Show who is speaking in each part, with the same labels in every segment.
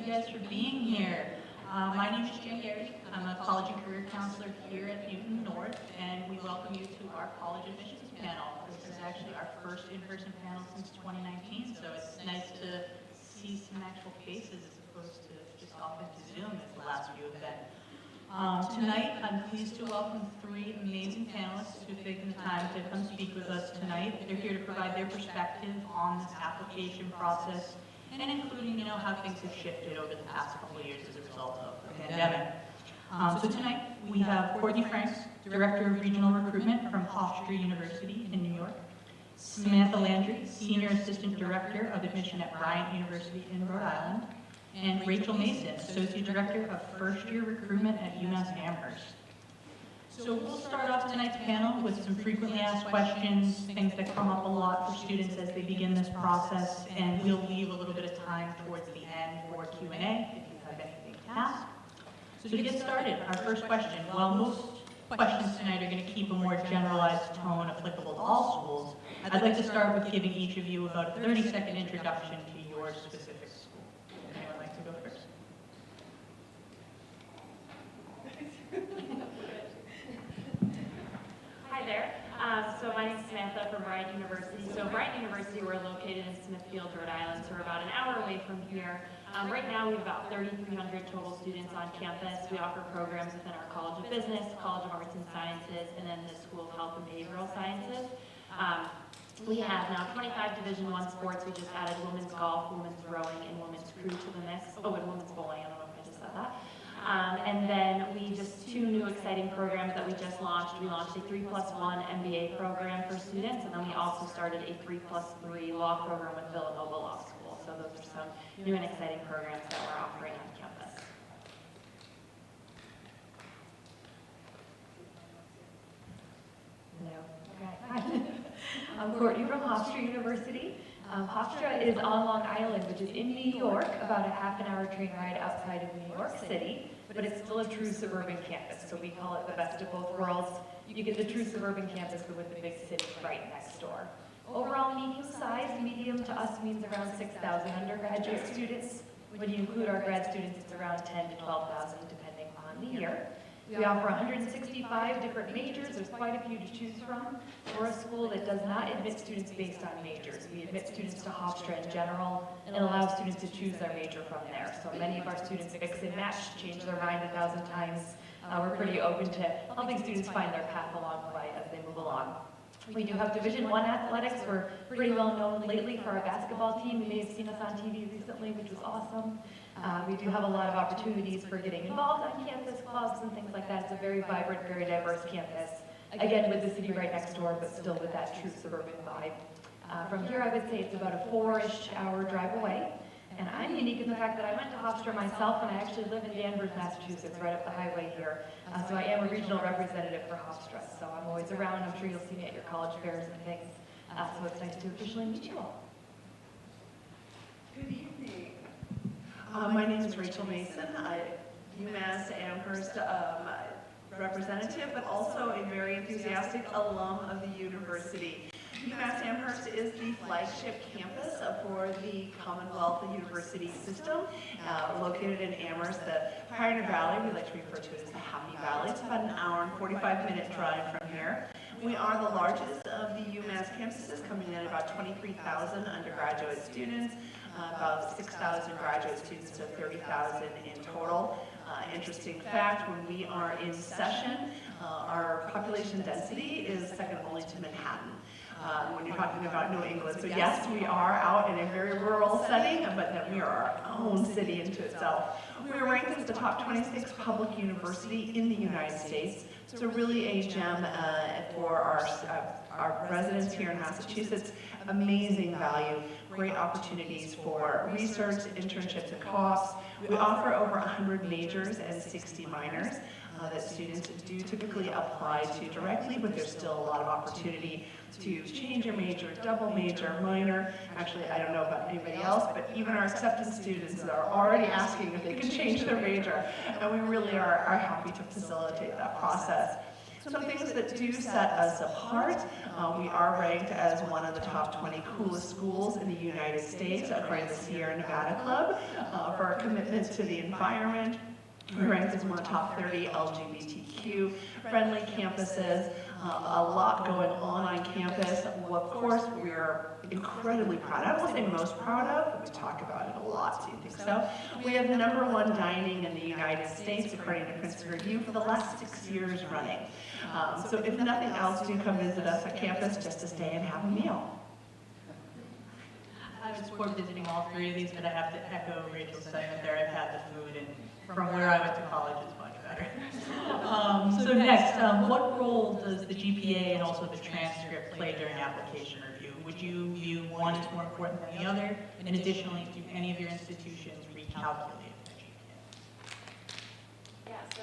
Speaker 1: guys for being here. My name is Jen Garrity. I'm a college and career counselor here at Newton North, and we welcome you to our college admissions panel. This is actually our first in-person panel since 2019, so it's nice to see some actual faces as opposed to just off into Zoom as the last few have been. Tonight, I'm pleased to welcome three amazing panelists who've taken the time to come speak with us tonight. They're here to provide their perspective on this application process and including, how things have shifted over the past couple of years as a result of the pandemic. So tonight, we have Courtney Franks, Director of Regional Recruitment from Hofstra University in New York, Samantha Landry, Senior Assistant Director of Admission at Bryant University in Rhode Island, and Rachel Mason, Associate Director of First Year Recruitment at UMass Amherst. So we'll start off tonight's panel with some frequently asked questions, things that come up a lot for students as they begin this process, and we'll leave a little bit of time towards the end for Q&A if you have anything to ask. So to get started, our first question, while most questions tonight are going to keep a more generalized tone applicable to all schools, I'd like to start with giving each of you about a 30-second introduction to your specific school. Anyone like to go first?
Speaker 2: Hi there. So my name is Samantha from Bryant University. So Bryant University, we're located in Smithfield, Rhode Island, so we're about an hour away from here. Right now, we have about 3,300 total students on campus. We offer programs within our College of Business, College of Arts and Sciences, and then the School of Health and Behavioral Sciences. We have now 25 Division I sports. We just added women's golf, women's rowing, and women's crew to the mix. Oh, and women's bowling. I don't know if I just said that. And then we just two new exciting programs that we just launched. We launched a 3+1 MBA program for students, and then we also started a 3+3 law program with Villanova Law School. So those are some new and exciting programs that we're offering on campus.
Speaker 3: Hello. Okay. Hi. I'm Courtney from Hofstra University. Hofstra is on Long Island, which is in New York, about a half-an-hour train ride outside of New York City, but it's still a true suburban campus, so we call it the best of both worlds. You get the true suburban campus, but with the big city right next door. Overall medium size, medium to us means around 6,000 undergraduate students. When you include our grad students, it's around 10 to 12,000, depending on the year. We offer 165 different majors. There's quite a few to choose from. We're a school that does not admit students based on majors. We admit students to Hofstra in general and allow students to choose their major from there. So many of our students mix and match, change their mind 1,000 times. We're pretty open to helping students find their path along the way as they move along. We do have Division I athletics. We're pretty well known lately for our basketball team. You may have seen us on TV recently, which was awesome. We do have a lot of opportunities for getting involved on campus, clubs and things like that. It's a very vibrant, very diverse campus. Again, with the city right next door, but still with that true suburban vibe. From here, I would say it's about a 4-ish hour drive away. And I'm unique in the fact that I went to Hofstra myself, and I actually live in Danvers, Massachusetts, right up the highway here. So I am a regional representative for Hofstra. So I'm always around. I'm sure you'll see me at your college fairs and things. So it's nice to officially meet you all.
Speaker 4: Good evening. My name is Rachel Mason. I'm UMass Amherst representative, but also a very enthusiastic alum of the university. UMass Amherst is the flagship campus for the Commonwealth University system, located in Amherst, the Pioneer Valley. We like to refer to it as the Happy Valley. It's about an hour and 45-minute drive from here. We are the largest of the UMass campuses, coming in at about 23,000 undergraduate students, about 6,000 graduate students to 30,000 in total. Interesting fact, when we are in session, our population density is second only to Manhattan. When you're talking about New England. So yes, we are out in a very rural setting, but then we are our own city into itself. We are ranked as the top 26 public university in the United States. So really a gem for our residents here in Massachusetts. Amazing value, great opportunities for research, internships, and co-ops. We offer over 100 majors and 60 minors that students do typically apply to directly, but there's still a lot of opportunity to change your major, double major, minor. Actually, I don't know about anybody else, but even our acceptance students are already asking if they can change their major, and we really are happy to facilitate that process. Some things that do set us apart, we are ranked as one of the top 20 coolest schools in the United States, according to the Sierra Nevada Club, for our commitment to the environment. We're ranked as one of the top 30 LGBTQ friendly campuses. A lot going on campus. Well, of course, we are incredibly proud. I won't say most proud of, but we talk about it a lot. Do you think so? We have the #1 dining in the United States, according to Princeton Review, for the last 6 years running. So if nothing else, do come visit us at campus just to stay and have a meal.
Speaker 1: I was for visiting all three of these, but I have to echo Rachel's sentiment there. I've had the food, and from where I went to college, it's much better. So next, what role does the GPA and also the transcript play during application review? Would you view one as more important than the other? And additionally, do any of your institutions recalculate the GPA?
Speaker 2: Yeah, so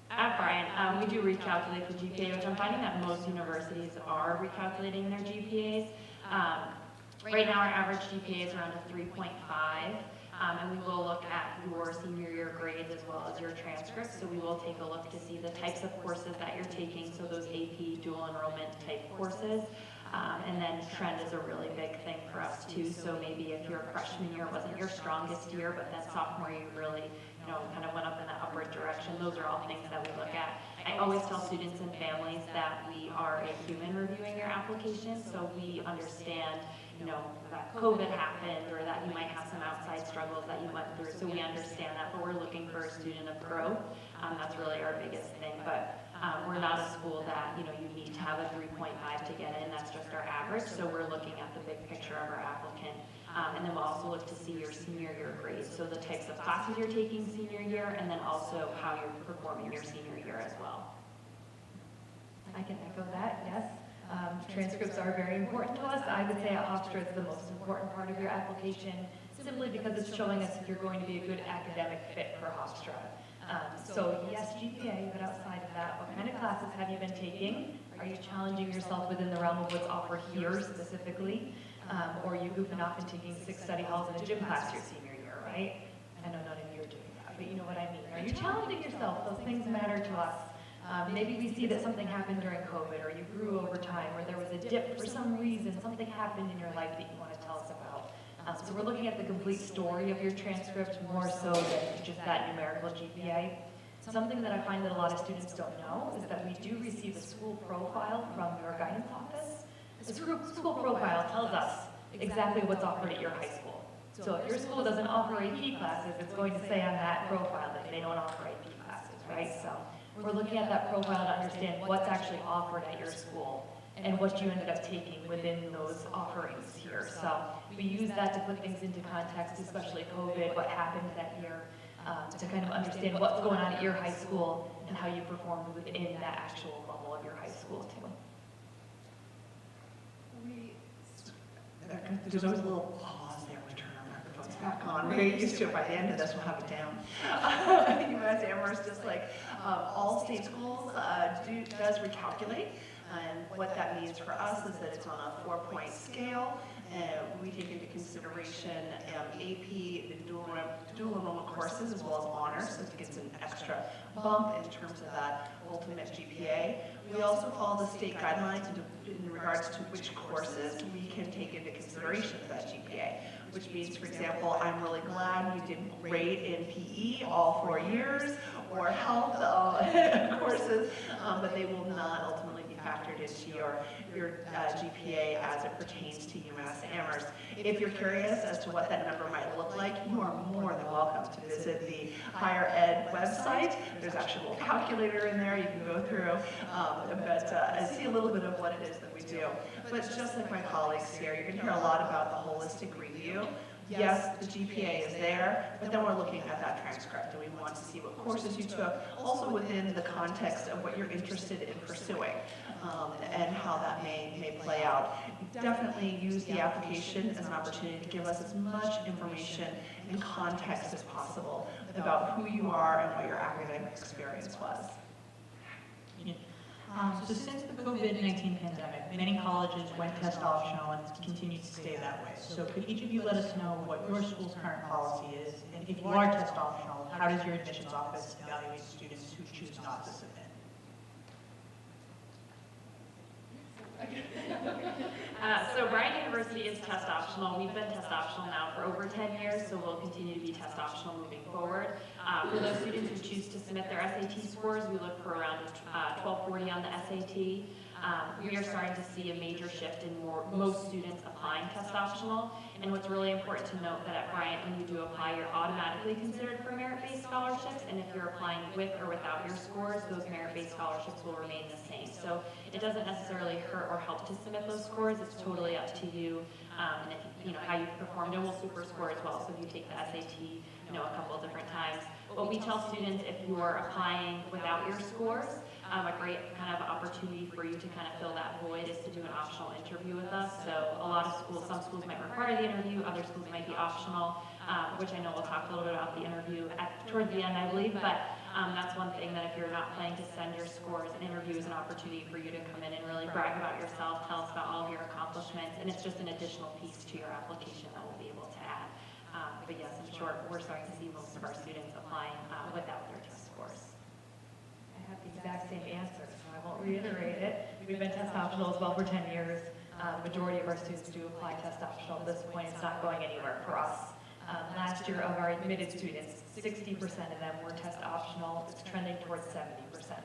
Speaker 2: at Bryant, we do recalculate the GPA, which I'm finding that most universities are recalculating their GPAs. Right now, our average GPA is around a 3.5, and we will look at your senior year grades as well as your transcripts. So we will take a look to see the types of courses that you're taking, so those AP dual enrollment type courses. And then trend is a really big thing for us too. So maybe if your freshman year wasn't your strongest year, but then sophomore you really, kind of went up in that upward direction. Those are all things that we look at. I always tell students and families that we are a human reviewing your application, so we understand, that COVID happened or that you might have some outside struggles that you went through. So we understand that, but we're looking for a student of growth. That's really our biggest thing. But we're not a school that, you need to have a 3.5 to get in. That's just our average. So we're looking at the big picture of our applicant. And then we'll also look to see your senior year grades. So the types of classes you're taking senior year, and then also how you're performing your senior year as well.
Speaker 3: I can echo that, yes. Transcripts are very important to us. I would say at Hofstra it's the most important part of your application, simply because it's showing us if you're going to be a good academic fit for Hofstra. So yes, GPA, but outside of that, what kind of classes have you been taking? Are you challenging yourself within the realm of what's offered here specifically? Or are you goofing off and taking 6 study halls and a gym class your senior year, right? I know none of you are doing that, but you know what I mean. Are you challenging yourself? Those things matter to us. Maybe we see that something happened during COVID, or you grew over time, or there was a dip for some reason, something happened in your life that you want to tell us about. So we're looking at the complete story of your transcript more so than just that numerical GPA. Something that I find that a lot of students don't know is that we do receive a school profile from your guidance office. The school profile tells us exactly what's offered at your high school. So if your school doesn't offer AP classes, it's going to say on that profile that they don't offer AP classes, right? So we're looking at that profile to understand what's actually offered at your school and what you ended up taking within those offerings here. So we use that to put things into context, especially COVID, what happened that year, to kind of understand what's going on at your high school and how you performed within that actual level of your high school too.
Speaker 4: There's always a little pause there when we turn our microphones back on. We're getting used to it. By the end of this, we'll have it down. UMass Amherst, just like all state schools, does recalculate. And what that means for us is that it's on a 4-point scale. We take into consideration AP, the dual enrollment courses, as well as honors, so it gets an extra bump in terms of that ultimate GPA. We also follow the state guidelines in regards to which courses we can take into consideration for that GPA, which means, for example, I'm really glad you did great in PE all 4 years, or health courses, but they will not ultimately be factored into your GPA as it pertains to UMass Amherst. If you're curious as to what that number might look like, you are more than welcome to visit the higher ed website. There's actually a little calculator in there you can go through, but see a little bit of what it is that we do. But just like my colleagues here, you're going to hear a lot about the holistic review. Yes, the GPA is there, but then we're looking at that transcript, and we want to see what courses you took, also within the context of what you're interested in pursuing, and how that may play out. Definitely use the application as an opportunity to give us as much information and context as possible about who you are and what your academic experience was.
Speaker 1: So since the COVID-19 pandemic, many colleges went test optional and continue to stay that way. So could each of you let us know what your school's current policy is? And if you are test optional, how does your admissions office evaluate students who choose not to submit?
Speaker 2: So Bryan University is test optional. We've been test optional now for over 10 years, so we'll continue to be test optional moving forward. For those students who choose to submit their SAT scores, we look for around 1240 on the SAT. We are starting to see a major shift in most students applying test optional. And what's really important to note that at Bryant, when you do apply, you're automatically considered for merit-based scholarships. And if you're applying with or without your scores, those merit-based scholarships will remain the same. So it doesn't necessarily hurt or help to submit those scores. It's totally up to you, and if, how you perform. And we'll super score as well. So if you take the SAT, a couple of different times. But we tell students if you are applying without your scores, a great kind of opportunity for you to kind of fill that void is to do an optional interview with us. So a lot of schools, some schools might require the interview, other schools might be optional, which I know we'll talk a little bit about the interview toward the end, I believe. But that's one thing that if you're not planning to send your scores, an interview is an opportunity for you to come in and really brag about yourself, tell us about all of your accomplishments, and it's just an additional piece to your application that we'll be able to add. But yes, in short, we're starting to see most of our students applying without their test scores.
Speaker 3: I have the exact same answer, so I won't reiterate it. We've been test optional as well for 10 years. The majority of our students do apply test optional. At this point, it's not going anywhere for us. Last year, of our admitted students, 60% of them were test optional. It's trending towards 70%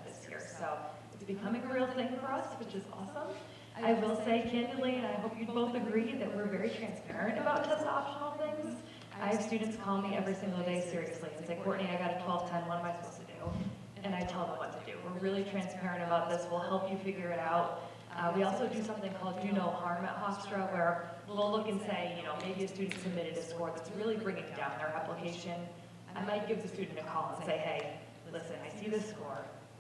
Speaker 3: this year. So it's becoming a real thing for us, which is awesome. I will say candidly, and I hope you both agree, that we're very transparent about test optional things. I have students call me every single day seriously and say, Courtney, I got a 1210, what am I supposed to do? And I tell them what to do. We're really transparent about this. We'll help you figure it out. We also do something called Do No Harm at Hofstra, where we'll look and say, maybe a student submitted a score that's really bringing down their application. I might give the student a call and say, hey, listen, I see this score.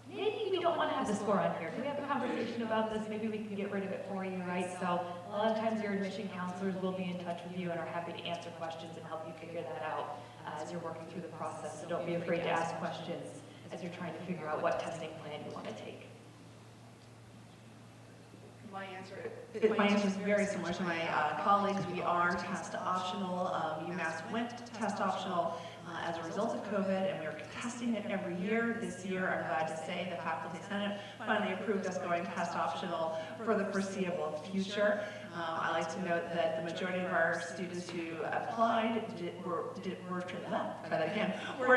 Speaker 3: Maybe we don't want to have the score on here. Can we have a conversation about this? Maybe we can get rid of it for you, right? So a lot of times your admission counselors will be in touch with you and are happy to answer questions and help you figure that out as you're working through the process. So don't be afraid to ask questions as you're trying to figure out what testing plan you want to take.
Speaker 4: My answer is very similar to my colleagues. We are test optional. UMass went test optional as a result of COVID, and we are testing it every year. This year, I'm glad to say the Faculty Senate finally approved us going test optional for the foreseeable future. I like to note that the majority of our students who applied were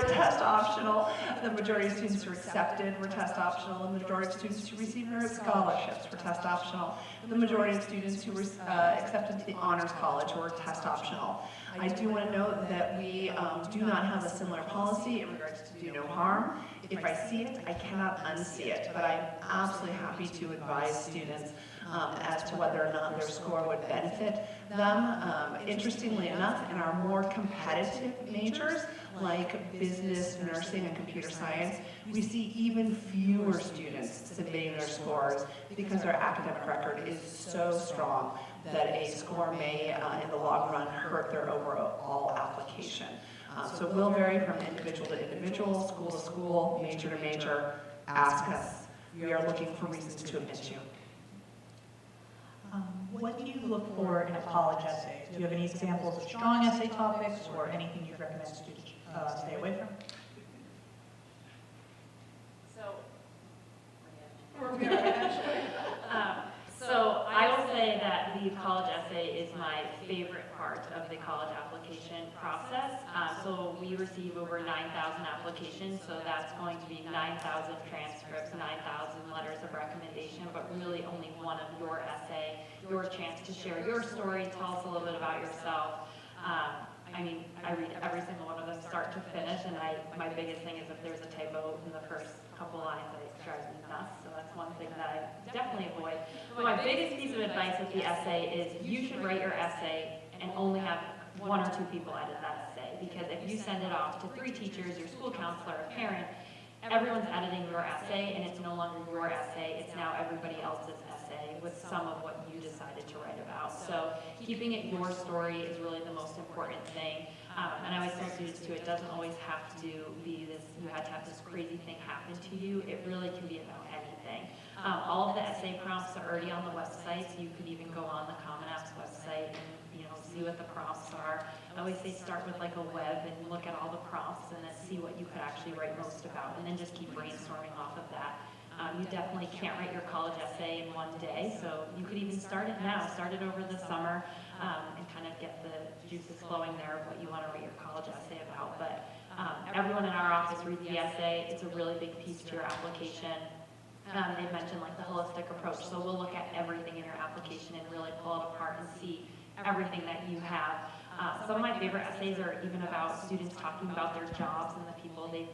Speaker 4: test optional. The majority of students who accepted were test optional. The majority of students who received merit scholarships were test optional. The majority of students who were accepted to the Honors College were test optional. I do want to note that we do not have a similar policy in regards to do no harm. If I see it, I cannot unsee it, but I'm absolutely happy to advise students as to whether or not their score would benefit them. Interestingly enough, in our more competitive majors, like business, nursing, and computer science, we see even fewer students submitting their scores because their academic record is so strong that a score may, in the long run, hurt their overall application. So it will vary from individual to individual, school to school, major to major. Ask us. We are looking for reasons to admit you.
Speaker 1: What do you look for in a college essay? Do you have any examples of strong essay topics or anything you'd recommend students stay away from?
Speaker 2: So I will say that the college essay is my favorite part of the college application process. So we receive over 9,000 applications, so that's going to be 9,000 transcripts, 9,000 letters of recommendation, but really only one of your essay, your chance to share your story, tell us a little bit about yourself. I mean, I read every single one of them start to finish, and my biggest thing is if there's a typo in the first couple lines, it drives me nuts. So that's one thing that I definitely avoid. But my biggest piece of advice with the essay is you should write your essay and only have 1 or 2 people edit that essay. Because if you send it off to 3 teachers, your school counselor, a parent, everyone's editing your essay, and it's no longer your essay, it's now everybody else's essay with some of what you decided to write about. So keeping it your story is really the most important thing. And I always tell students too, it doesn't always have to be this, you had to have this crazy thing happen to you. It really can be about anything. All of the essay prompts are already on the website, so you could even go on the Common Apps website and see what the prompts are. I always say start with like a web and look at all the prompts and then see what you could actually write most about, and then just keep brainstorming off of that. You definitely can't write your college essay in one day, so you could even start it now, start it over the summer, and kind of get the juices flowing there of what you want to write your college essay about. But everyone in our office reads the essay. It's a really big piece to your application. They mentioned like the holistic approach, so we'll look at everything in your application and really pull it apart and see everything that you have. Some of my favorite essays are even about students talking about their jobs and the people they've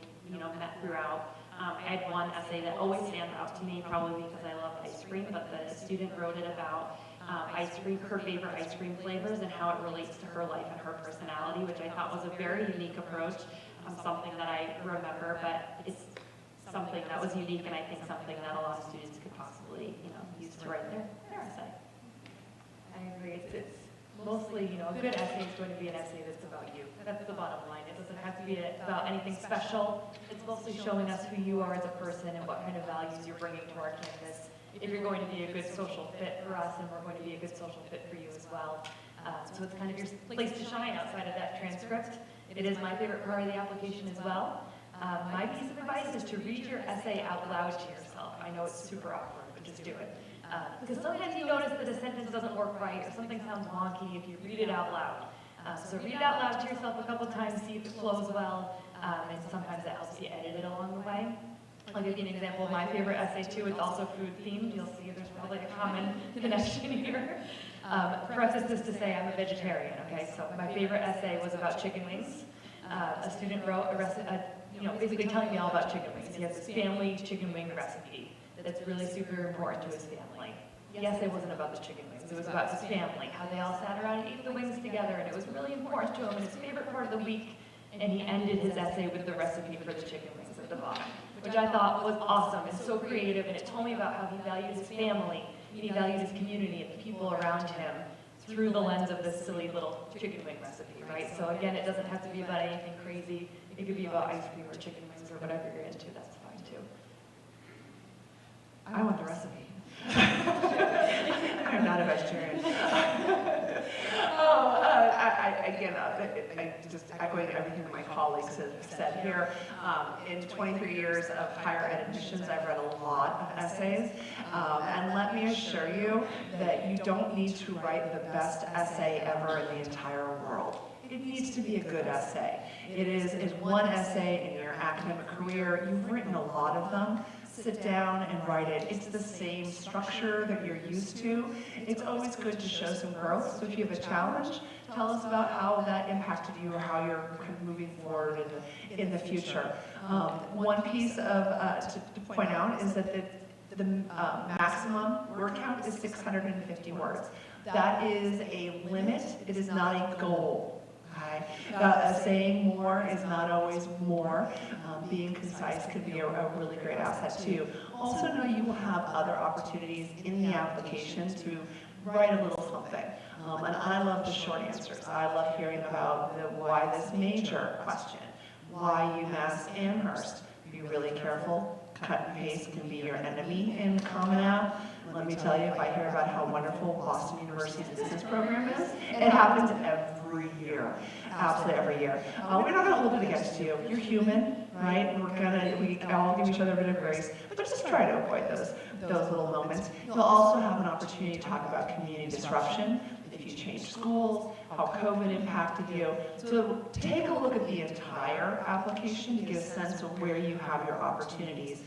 Speaker 2: met throughout. I had one essay that always stands out to me, probably because I love ice cream, but the student wrote it about ice cream, her favorite ice cream flavors and how it relates to her life and her personality, which I thought was a very unique approach, something that I remember, but it's something that was unique and I think something that a lot of students could possibly, use to write their essay.
Speaker 3: I agree. It's mostly, a good essay is going to be an essay that's about you. That's the bottom line. It doesn't have to be about anything special. It's mostly showing us who you are as a person and what kind of values you're bringing to our campus. If you're going to be a good social fit for us, and we're going to be a good social fit for you as well. So it's kind of your place to shine outside of that transcript. It is my favorite part of the application as well. My piece of advice is to read your essay out loud to yourself. I know it's super awkward, but just do it. Because sometimes you notice that a sentence doesn't work right or something sounds wonky if you read it out loud. So read it out loud to yourself a couple times, see if it flows well, and sometimes that helps you edit it along the way. I'll give you an example of my favorite essay too. It's also food themed. You'll see there's probably a common connection here. Preface this to say I'm a vegetarian, okay? So my favorite essay was about chicken wings. A student wrote basically telling me all about chicken wings. He has his family chicken wing recipe that's really super important to his family. Yes, it wasn't about the chicken wings. It was about his family, how they all sat around and ate the wings together, and it was really important to him, and his favorite part of the week, and he ended his essay with the recipe for the chicken wings at the bottom, which I thought was awesome and so creative, and it told me about how he valued his family, and he valued his community and the people around him through the lens of this silly little chicken wing recipe, right? So again, it doesn't have to be about anything crazy. It could be about ice cream or chicken wings or whatever you're into. That's fine too. I want the recipe.
Speaker 4: I'm not a vegetarian. I just echoing everything that my colleagues have said here. In 23 years of higher ed admissions, I've read a lot of essays. And let me assure you that you don't need to write the best essay ever in the entire world. It needs to be a good essay. It is one essay in your academic career. You've written a lot of them. Sit down and write it. It's the same structure that you're used to. It's always good to show some growth. So if you have a challenge, tell us about how that impacted you or how you're kind of moving forward in the future. One piece to point out is that the maximum word count is 650 words. That is a limit. It is not a goal. Okay. Saying more is not always more. Being concise could be a really great asset too. Also know you will have other opportunities in the application to write a little something. And I love the short answers. I love hearing about the why this major question. Why UMass Amherst? Be really careful. Cut and paste can be your enemy in Common App. Let me tell you, if I hear about how wonderful Boston University's business program is, it happens every year, absolutely every year. We're not going to hold it against you. You're human, right? We all give each other a bit of grace, but just try to avoid those little moments. You'll also have an opportunity to talk about community disruption, if you changed schools, how COVID impacted you. So take a look at the entire application to get a sense of where you have your opportunities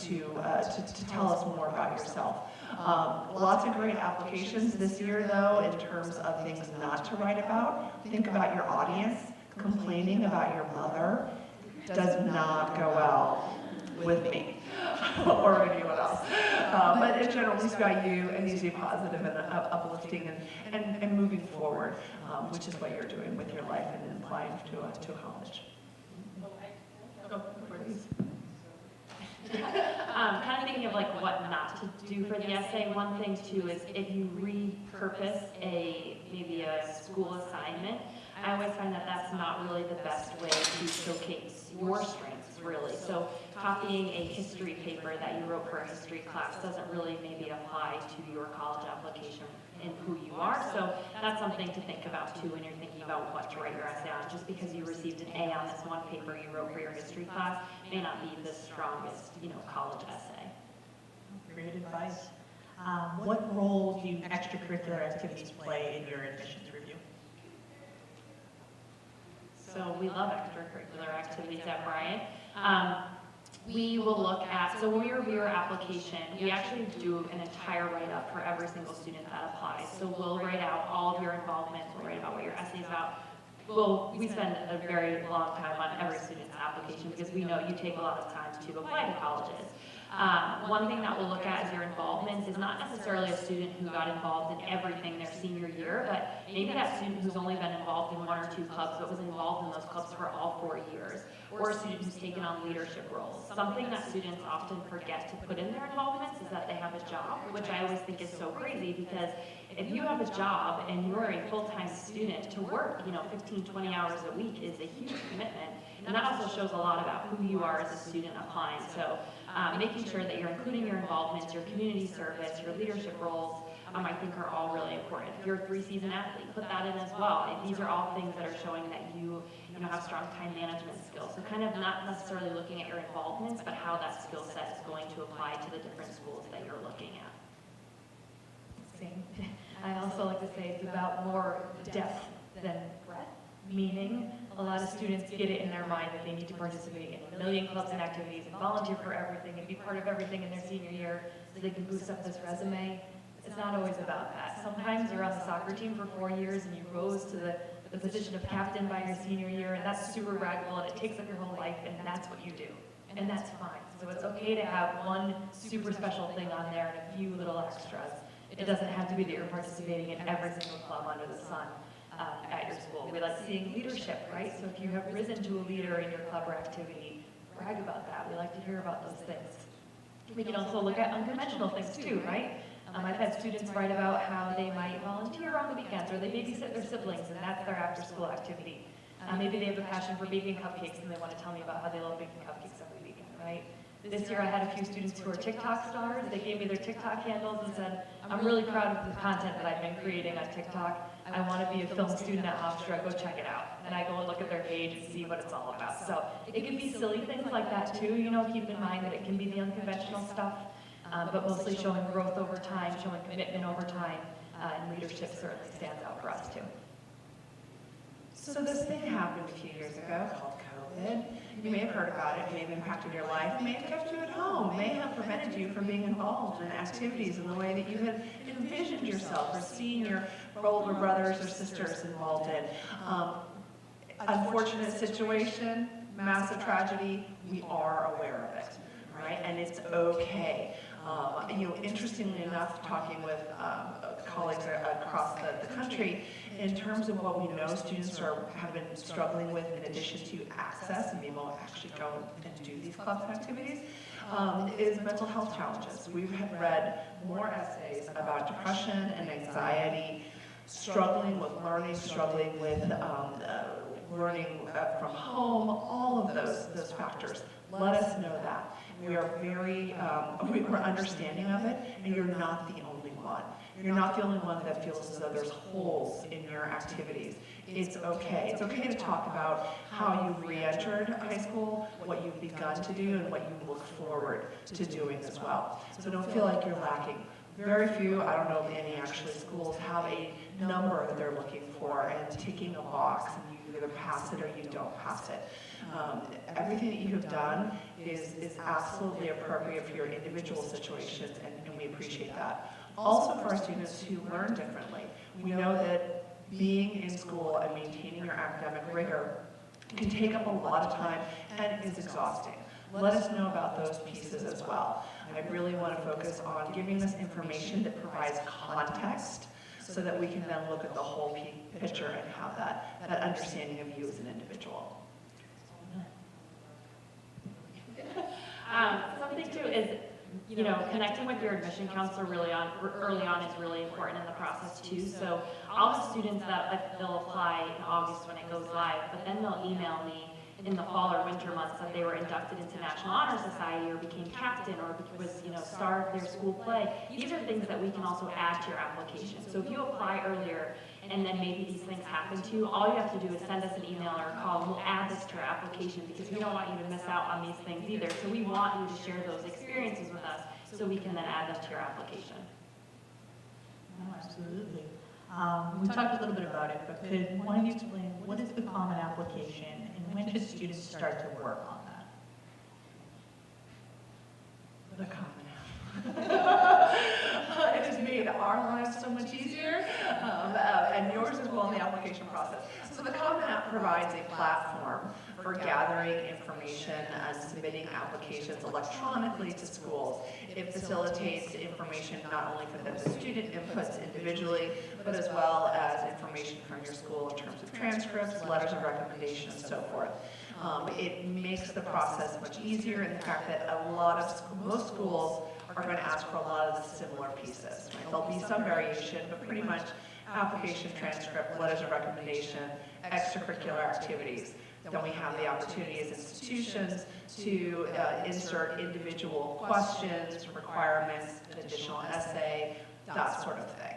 Speaker 4: to tell us more about yourself. Lots of great applications this year, though, in terms of things not to write about. Think about your audience. Complaining about your mother does not go well with me or anyone else. But in general, it's about you, and needs to be positive and uplifting and moving forward, which is what you're doing with your life and applying to college.
Speaker 2: Kind of thinking of like what not to do for the essay. One thing too is if you repurpose maybe a school assignment, I always find that that's not really the best way to showcase your strengths, really. So copying a history paper that you wrote for a history class doesn't really maybe apply to your college application and who you are. So that's something to think about too when you're thinking about what to write your essay on. Just because you received an A on this one paper you wrote for your history class may not be the strongest, college essay.
Speaker 1: what role do extracurricular activities play in your admissions review?
Speaker 2: So we love extracurricular activities at Bryant. We will look at, so when we review our application, we actually do an entire write-up for every single student that applies. So we'll write out all of your involvement, we'll write about what your essay is about. We spend a very long time on every student's application because we know you take a lot of time to apply to colleges. One thing that we'll look at is your involvement is not necessarily a student who got involved in everything their senior year, but maybe that student who's only been involved in 1 or 2 clubs but was involved in those clubs for all 4 years, or a student who's taken on leadership roles. Something that students often forget to put in their involvements is that they have a job, which I always think is so crazy because if you have a job and you're a full-time student, to work 15, 20 hours a week is a huge commitment. And that also shows a lot about who you are as a student applying. So making sure that you're including your involvements, your community service, your leadership roles, I think are all really important. If you're a 3-season athlete, put that in as well. And these are all things that are showing that you have strong time management skills. So kind of not necessarily looking at your involvements, but how that skill set is going to apply to the different schools that you're looking at.
Speaker 3: Same. I also like to say it's about more depth than breadth, meaning a lot of students get it in their mind that they need to participate in 1 million clubs and activities and volunteer for everything and be part of everything in their senior year so they can boost up this resume. It's not always about that. Sometimes you're on the soccer team for 4 years and you rose to the position of captain by your senior year, and that's super radical and it takes up your whole life, and that's what you do. And that's fine. So it's okay to have one super special thing on there and a few little extras. It doesn't have to be that you're participating in every single club under the sun at your school. We like seeing leadership, right? So if you have risen to a leader in your club or activity, brag about that. We like to hear about those things. We can also look at unconventional things too, right? I've had students write about how they might volunteer on the weekends, or they babysit their siblings, and that's their after-school activity. Maybe they have a passion for baking cupcakes, and they want to tell me about how they love baking cupcakes every weekend, right? This year I had a few students who are TikTok stars. They gave me their TikTok handles and said, I'm really proud of the content that I've been creating on TikTok. I want to be a film student at Hofstra, go check it out. And I go and look at their page and see what it's all about. So it can be silly things like that too, keep in mind that it can be the unconventional stuff, but mostly showing growth over time, showing commitment over time, and leadership certainly stands out for us too.
Speaker 4: So this thing happened a few years ago called COVID. You may have heard about it, it may have impacted your life, it may have kept you at home, may have prevented you from being involved in activities in the way that you had envisioned yourself or seen your older brothers or sisters involved in. Unfortunate situation, massive tragedy, we are aware of it, right? And it's okay. Interestingly enough, talking with colleagues across the country, in terms of what we know students have been struggling with in addition to access and being able to actually go and do these clubs and activities, is mental health challenges. We've read more essays about depression and anxiety, struggling with learning, struggling with learning from home, all of those factors. Let us know that. We are we're understanding of it, and you're not the only one. You're not the only one that feels as though there's holes in your activities. It's okay. It's okay to talk about how you've re-entered high school, what you've begun to do, and what you look forward to doing as well. So don't feel like you're lacking. Very few, I don't know if any actually, schools have a number that they're looking for and ticking a box, and you either pass it or you don't pass it. Everything that you have done is absolutely appropriate for your individual situations, and we appreciate that. Also for our students who learn differently, we know that being in school and maintaining your academic rigor can take up a lot of time and is exhausting. Let us know about those pieces as well. I really want to focus on giving us information that provides context so that we can then look at the whole picture and have that understanding of you as an individual.
Speaker 2: Something too is, connecting with your admission counselor early on is really important in the process too. So all the students they'll apply in August when it goes live, but then they'll email me in the fall or winter months that they were inducted into National Honor Society or became captain or was, star of their school play. These are things that we can also add to your application. So if you apply earlier and then maybe these things happen to you, all you have to do is send us an email or a call and we'll add this to your application because we don't want you to miss out on these things either. So we want you to share those experiences with us so we can then add them to your application.
Speaker 1: No, absolutely. We talked a little bit about it, but could one of you explain what is the Common Application and when should students start to work on that?
Speaker 4: The Common App. It has made our lives so much easier, and yours as well in the application process. So the Common App provides a platform for gathering information and submitting applications electronically to schools. It facilitates information not only for the student inputs individually, but as well as information from your school in terms of transcripts, letters of recommendation, and so forth. It makes the process much easier in the fact that most schools are going to ask for a lot of the similar pieces. Right? There'll be some variation, but pretty much application, transcript, letters of recommendation, extracurricular activities. Then we have the opportunity as institutions to insert individual questions, requirements, additional essay, that sort of thing.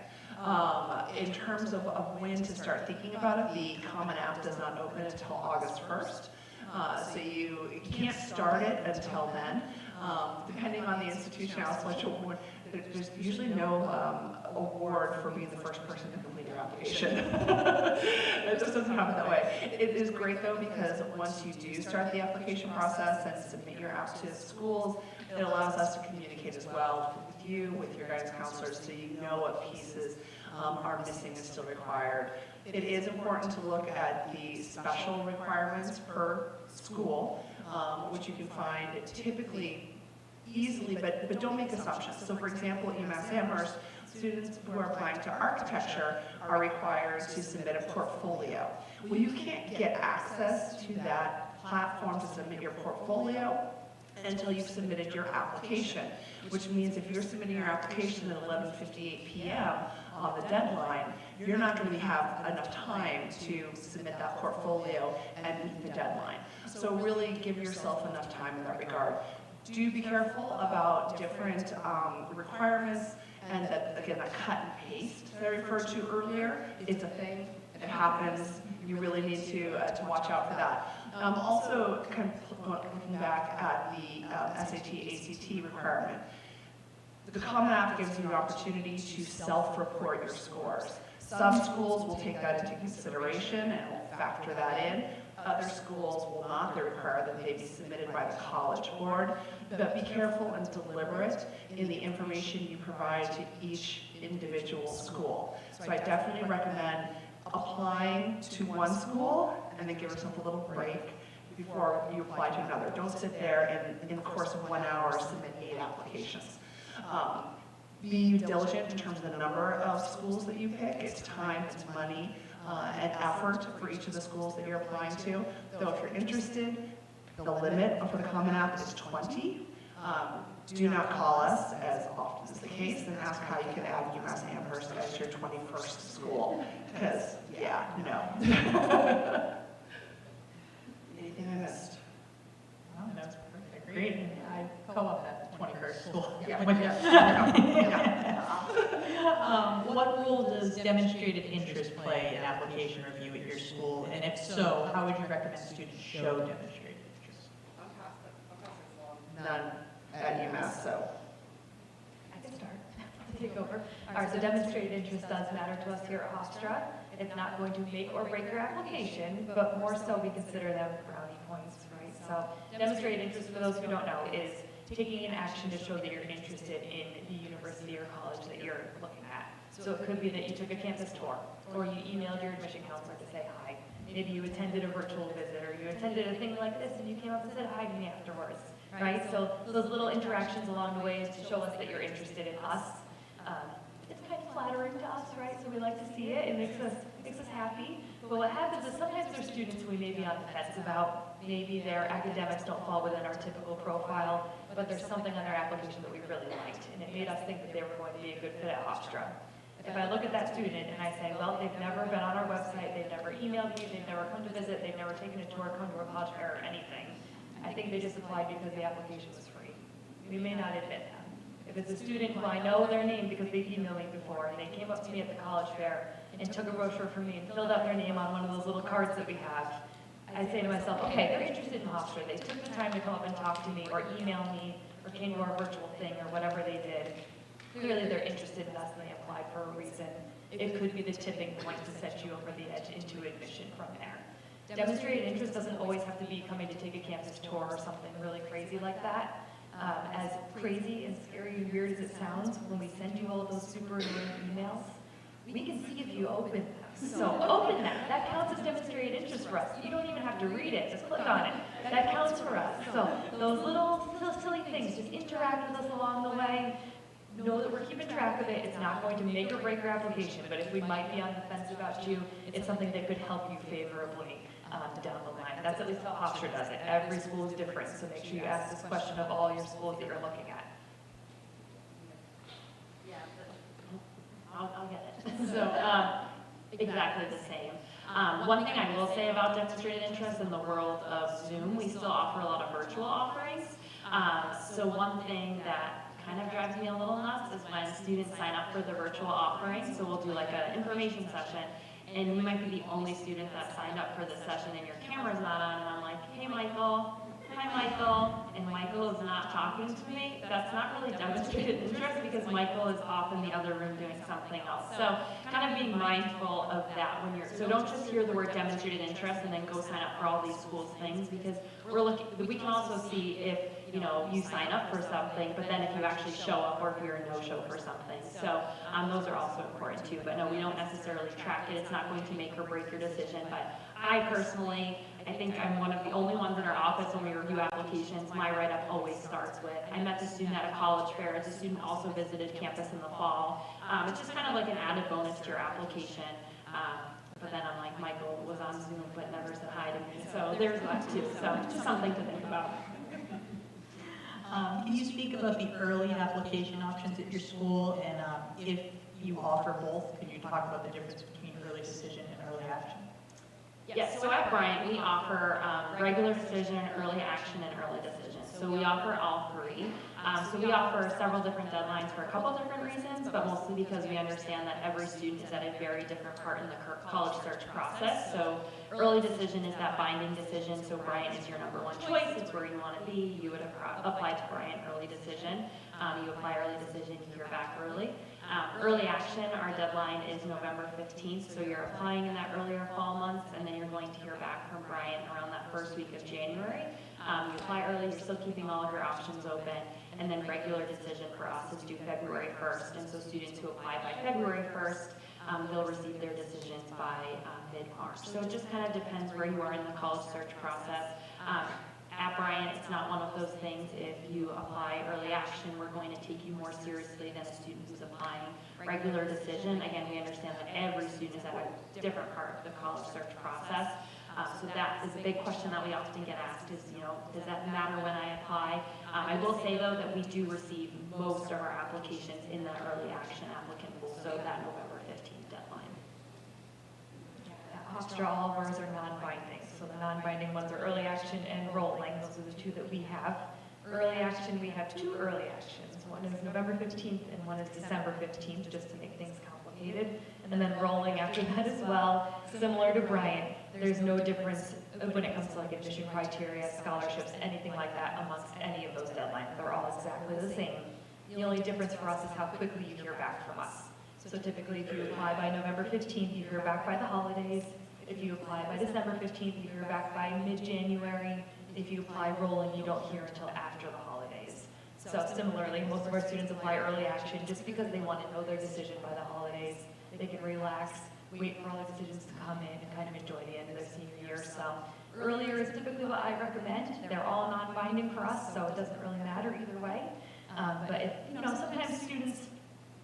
Speaker 4: In terms of when to start thinking about it, the Common App does not open until August 1st. So you can't start it until then. Depending on the institution, I'll let you award. There's usually no award for being the first person to complete your application. It just doesn't happen that way. It is great though because once you do start the application process and submit your app to schools, it allows us to communicate as well with you, with your guidance counselors, so you know what pieces are missing and still required. It is important to look at the special requirements per school, which you can find typically easily, but don't make assumptions. So for example, at UMass Amherst, students who are applying to architecture are required to submit a portfolio. Well, you can't get access to that platform to submit your portfolio until you've submitted your application, which means if you're submitting your application at 11:58 p.m. on the deadline, you're not going to have enough time to submit that portfolio and meet the deadline. So really give yourself enough time in that regard. Do be careful about different requirements, and that, again, that cut and paste that I referred to earlier, it's a thing, it happens, you really need to watch out for that. Also, kind of looking back at the SAT, ACT requirement, the Common App gives you an opportunity to self-report your scores. Some schools will take that into consideration and will factor that in. Other schools will not. They require that they be submitted by the College Board. But be careful and deliberate in the information you provide to each individual school. So I definitely recommend applying to one school and then give yourself a little break before you apply to another. Don't sit there and in the course of 1 hour submit 8 applications. Be diligent in terms of the number of schools that you pick. It's time, it's money, and effort for each of the schools that you're applying to. Though if you're interested, the limit for the Common App is 20. Do not call us, as often is the case, and ask how you can add UMass Amherst as your 21st school. Because, yeah, no. Anything I missed?
Speaker 1: Oh, that's perfect. Great. I co-op at the 21st school.
Speaker 4: Yeah.
Speaker 1: What role does demonstrated interest play in application review at your school? And if so, how would you recommend students show demonstrated interest?
Speaker 4: None at UMass, so.
Speaker 3: I can start to take over. All right, so demonstrated interest does matter to us here at Hofstra. It's not going to make or break your application, but more so we consider them brownie points, right? So demonstrated interest, for those who don't know, is taking an action to show that you're interested in the university or college that you're looking at. So it could be that you took a campus tour, or you emailed your admission counselor to say hi. Maybe you attended a virtual visit, or you attended a thing like this and you came up and said hi to me afterwards, right? So those little interactions along the way is to show us that you're interested in us. It's kind of flattering to us, right? So we like to see it. It makes us happy. But what happens is sometimes there's students who we may be on the fence about. Maybe their academics don't fall within our typical profile, but there's something on their application that we really liked, and it made us think that they were going to be a good fit at Hofstra. If I look at that student and I say, well, they've never been on our website, they've never emailed me, they've never come to visit, they've never taken a tour, come to a college fair, or anything, I think they just applied because the application was free. We may not admit them. If it's a student who I know their name because they've emailed me before, and they came up to me at the college fair and took a brochure from me and filled out their name on one of those little cards that we have, I say to myself, okay, they're interested in Hofstra. They took the time to come up and talk to me or email me or came to our virtual thing or whatever they did. clearly they're interested in us and they applied for a reason. It could be the tipping point to set you over the edge into admission from there. Demonstrated interest doesn't always have to be coming to take a campus tour or something really crazy like that. As crazy and scary and weird as it sounds, when we send you all those super annoying emails, we can see if you open them. So open them. That counts as demonstrated interest for us. You don't even have to read it. Just click on it. That counts for us. So those little silly things, just interact with us along the way. Know that we're keeping track of it. It's not going to make or break your application, but if we might be on the fence about you, it's something that could help you favorably down the line. That's at least how Hofstra does it. Every school is different, so make sure you ask this question of all your schools that you're looking at.
Speaker 2: I'll get it. So, exactly the same. One thing I will say about demonstrated interest in the world of Zoom, we still offer a lot of virtual offerings. So one thing that kind of drives me a little nuts is when students sign up for the virtual offering. So we'll do like an information session, and you might be the only student that signed up for the session and your camera's not on, and I'm like, hey Michael, hi Michael, and Michael is not talking to me. That's not really demonstrated interest because Michael is off in the other room doing something else. So kind of being mindful of that when you're, so don't just hear the word demonstrated interest and then go sign up for all these schools things, because we can also see if, you know, you sign up for something, but then if you actually show up or if you're a no-show for something. So those are also important too, but no, we don't necessarily track it. It's not going to make or break your decision, but I personally, I think I'm one of the only ones in our office when we review applications, my write-up always starts with, I met the student at a college fair, the student also visited campus in the fall. It's just kind of like an added bonus to your application. But then I'm like, Michael was on Zoom but never said hi to me, so there's that too. So just something to think about.
Speaker 1: Can you speak about the early application options at your school, and if you offer both, can you talk about the difference between early decision and early action?
Speaker 2: Yes, so at Bryant, we offer regular decision, early action, and early decision. So we offer all three. So we offer several different deadlines for a couple different reasons, but mostly because we understand that every student is at a very different part in the college search process. So early decision is that binding decision, so Bryant is your number one choice, it's where you want to be. You would apply to Bryant early decision. You apply early decision, you hear back early. Early action, our deadline is November 15th, so you're applying in that earlier fall months, and then you're going to hear back from Bryant around that first week of January. You apply early, you're still keeping all of your options open, and then regular decision for us is due February 1st, and so students who apply by February 1st, they'll receive their decisions by mid-March. So it just kind of depends where you are in the college search process. At Bryant, it's not one of those things, if you apply early action, we're going to take you more seriously than a student who's applying regular decision. Again, we understand that every student is at a different part of the college search process. So that is a big question that we often get asked is, you know, does that matter when I apply? I will say though that we do receive most of our applications in the early action applicant pool, so that November 15th deadline.
Speaker 3: Hofstra, all of ours are non-binding. So the non-binding ones are early action and rolling. Those are the two that we have. Early action, we have two early actions. One is November 15th and one is December 15th, just to make things complicated. And then rolling after that as well, similar to Bryant. There's no difference when it comes to like admission criteria, scholarships, anything like that amongst any of those deadlines. They're all exactly the same. The only difference for us is how quickly you hear back from us. So typically if you apply by November 15th, you hear back by the holidays. If you apply by December 15th, you hear back by mid-January. If you apply rolling, you don't hear until after the holidays. So similarly, most of our students apply early action just because they want to know their decision by the holidays. They can relax, wait for all the decisions to come in, and kind of enjoy the end of their senior year. So earlier is typically what I recommend. They're all non-binding for us, so it doesn't really matter either way. But if, you know, sometimes students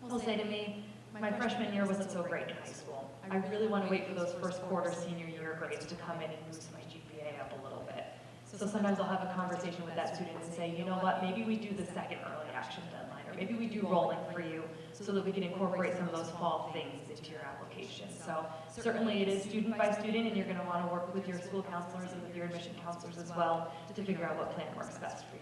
Speaker 3: will say to me, my freshman year wasn't so great in high school. I really want to wait for those first quarter senior year grades to come in and boost my GPA up a little bit. So sometimes I'll have a conversation with that student and say, you know what, maybe we do the second early action deadline, or maybe we do rolling for you so that we can incorporate some of those fall things into your application. So certainly it is student by student, and you're going to want to work with your school counselors and with your admission counselors as well to figure out what plan works best for you.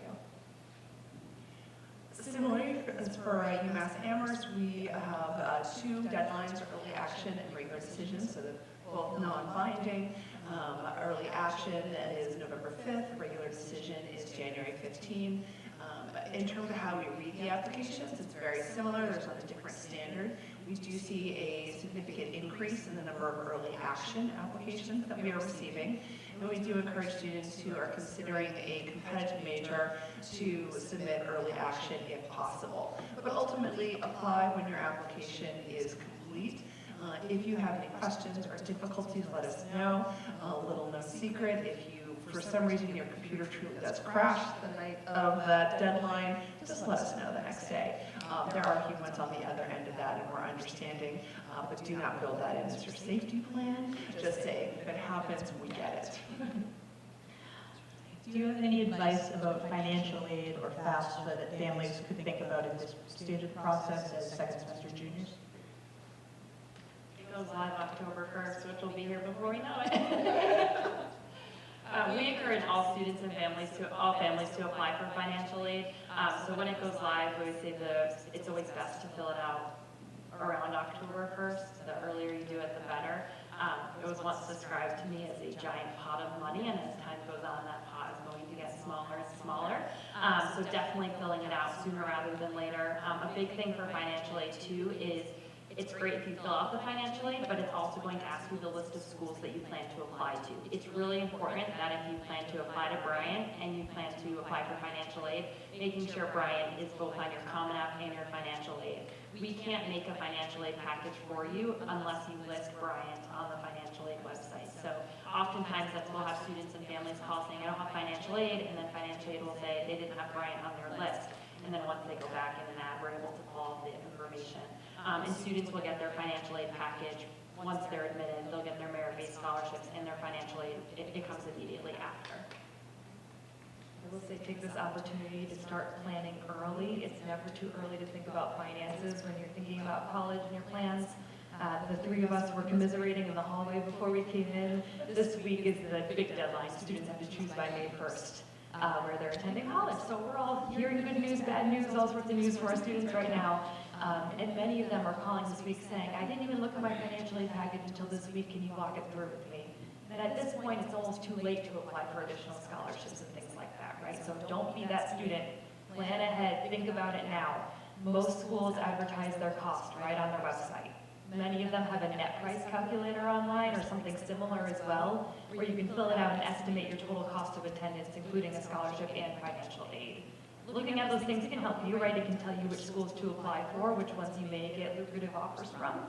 Speaker 4: Similarly, as for UMass Amherst, we have two deadlines, early action and regular decision, so they're both non-binding. Early action is November 5th, regular decision is January 15th. In terms of how we read the applications, it's very similar. There's not a different standard. We do see a significant increase in the number of early action applications that we are receiving. And we do encourage students who are considering a competitive major to submit early action if possible. But ultimately, apply when your application is complete. If you have any questions or difficulties, let us know. A little known secret, if you, for some reason, your computer truly does crash the night of that deadline, just let us know the next day. There are humans on the other end of that, and we're understanding, but do not build that in as your safety plan. Just say, if it happens, we get it.
Speaker 1: Do you have any advice about financial aid or FAFSA that families could think about in this stage of the process as second semester juniors?
Speaker 2: It goes live October 1st, which will be here before we know it. We encourage all students and families to apply for financial aid. So when it goes live, we would say it's always best to fill it out around October 1st. The earlier you do it, the better. It was once described to me as a giant pot of money, and as time goes on, that pot is going to get smaller and smaller. So definitely filling it out sooner rather than later. A big thing for financial aid too is it's great if you fill out the financial aid, but it's also going to ask you the list of schools that you plan to apply to. It's really important that if you plan to apply to Bryant and you plan to apply for financial aid, making sure Bryant is both on your Common App and your financial aid. We can't make a financial aid package for you unless you list Bryant on the financial aid website. So oftentimes we'll have students and families call saying, I don't have financial aid, and then financial aid will say they didn't have Bryant on their list. And then once they go back in an ad, we're able to pull all the information. And students will get their financial aid package once they're admitted. They'll get their merit-based scholarships and their financial aid. It comes immediately after.
Speaker 3: I will say take this opportunity to start planning early. It's never too early to think about finances when you're thinking about college and your plans. The three of us were commiserating in the hallway before we came in. This week is the big deadline. Students have to choose by May 1st. Where they're attending college. So we're all hearing good news, bad news, all sorts of news for our students right now. And many of them are calling this week saying, I didn't even look at my financial aid package until this week, can you walk it through with me? And at this point, it's almost too late to apply for additional scholarships and things like that, right? So don't be that student. Plan ahead, think about it now. Most schools advertise their cost right on their website. Many of them have a net price calculator online or something similar as well, where you can fill it out and estimate your total cost of attendance, including a scholarship and financial aid. Looking at those things can help you, right? It can tell you which schools to apply for, which ones you may get lucrative offers from.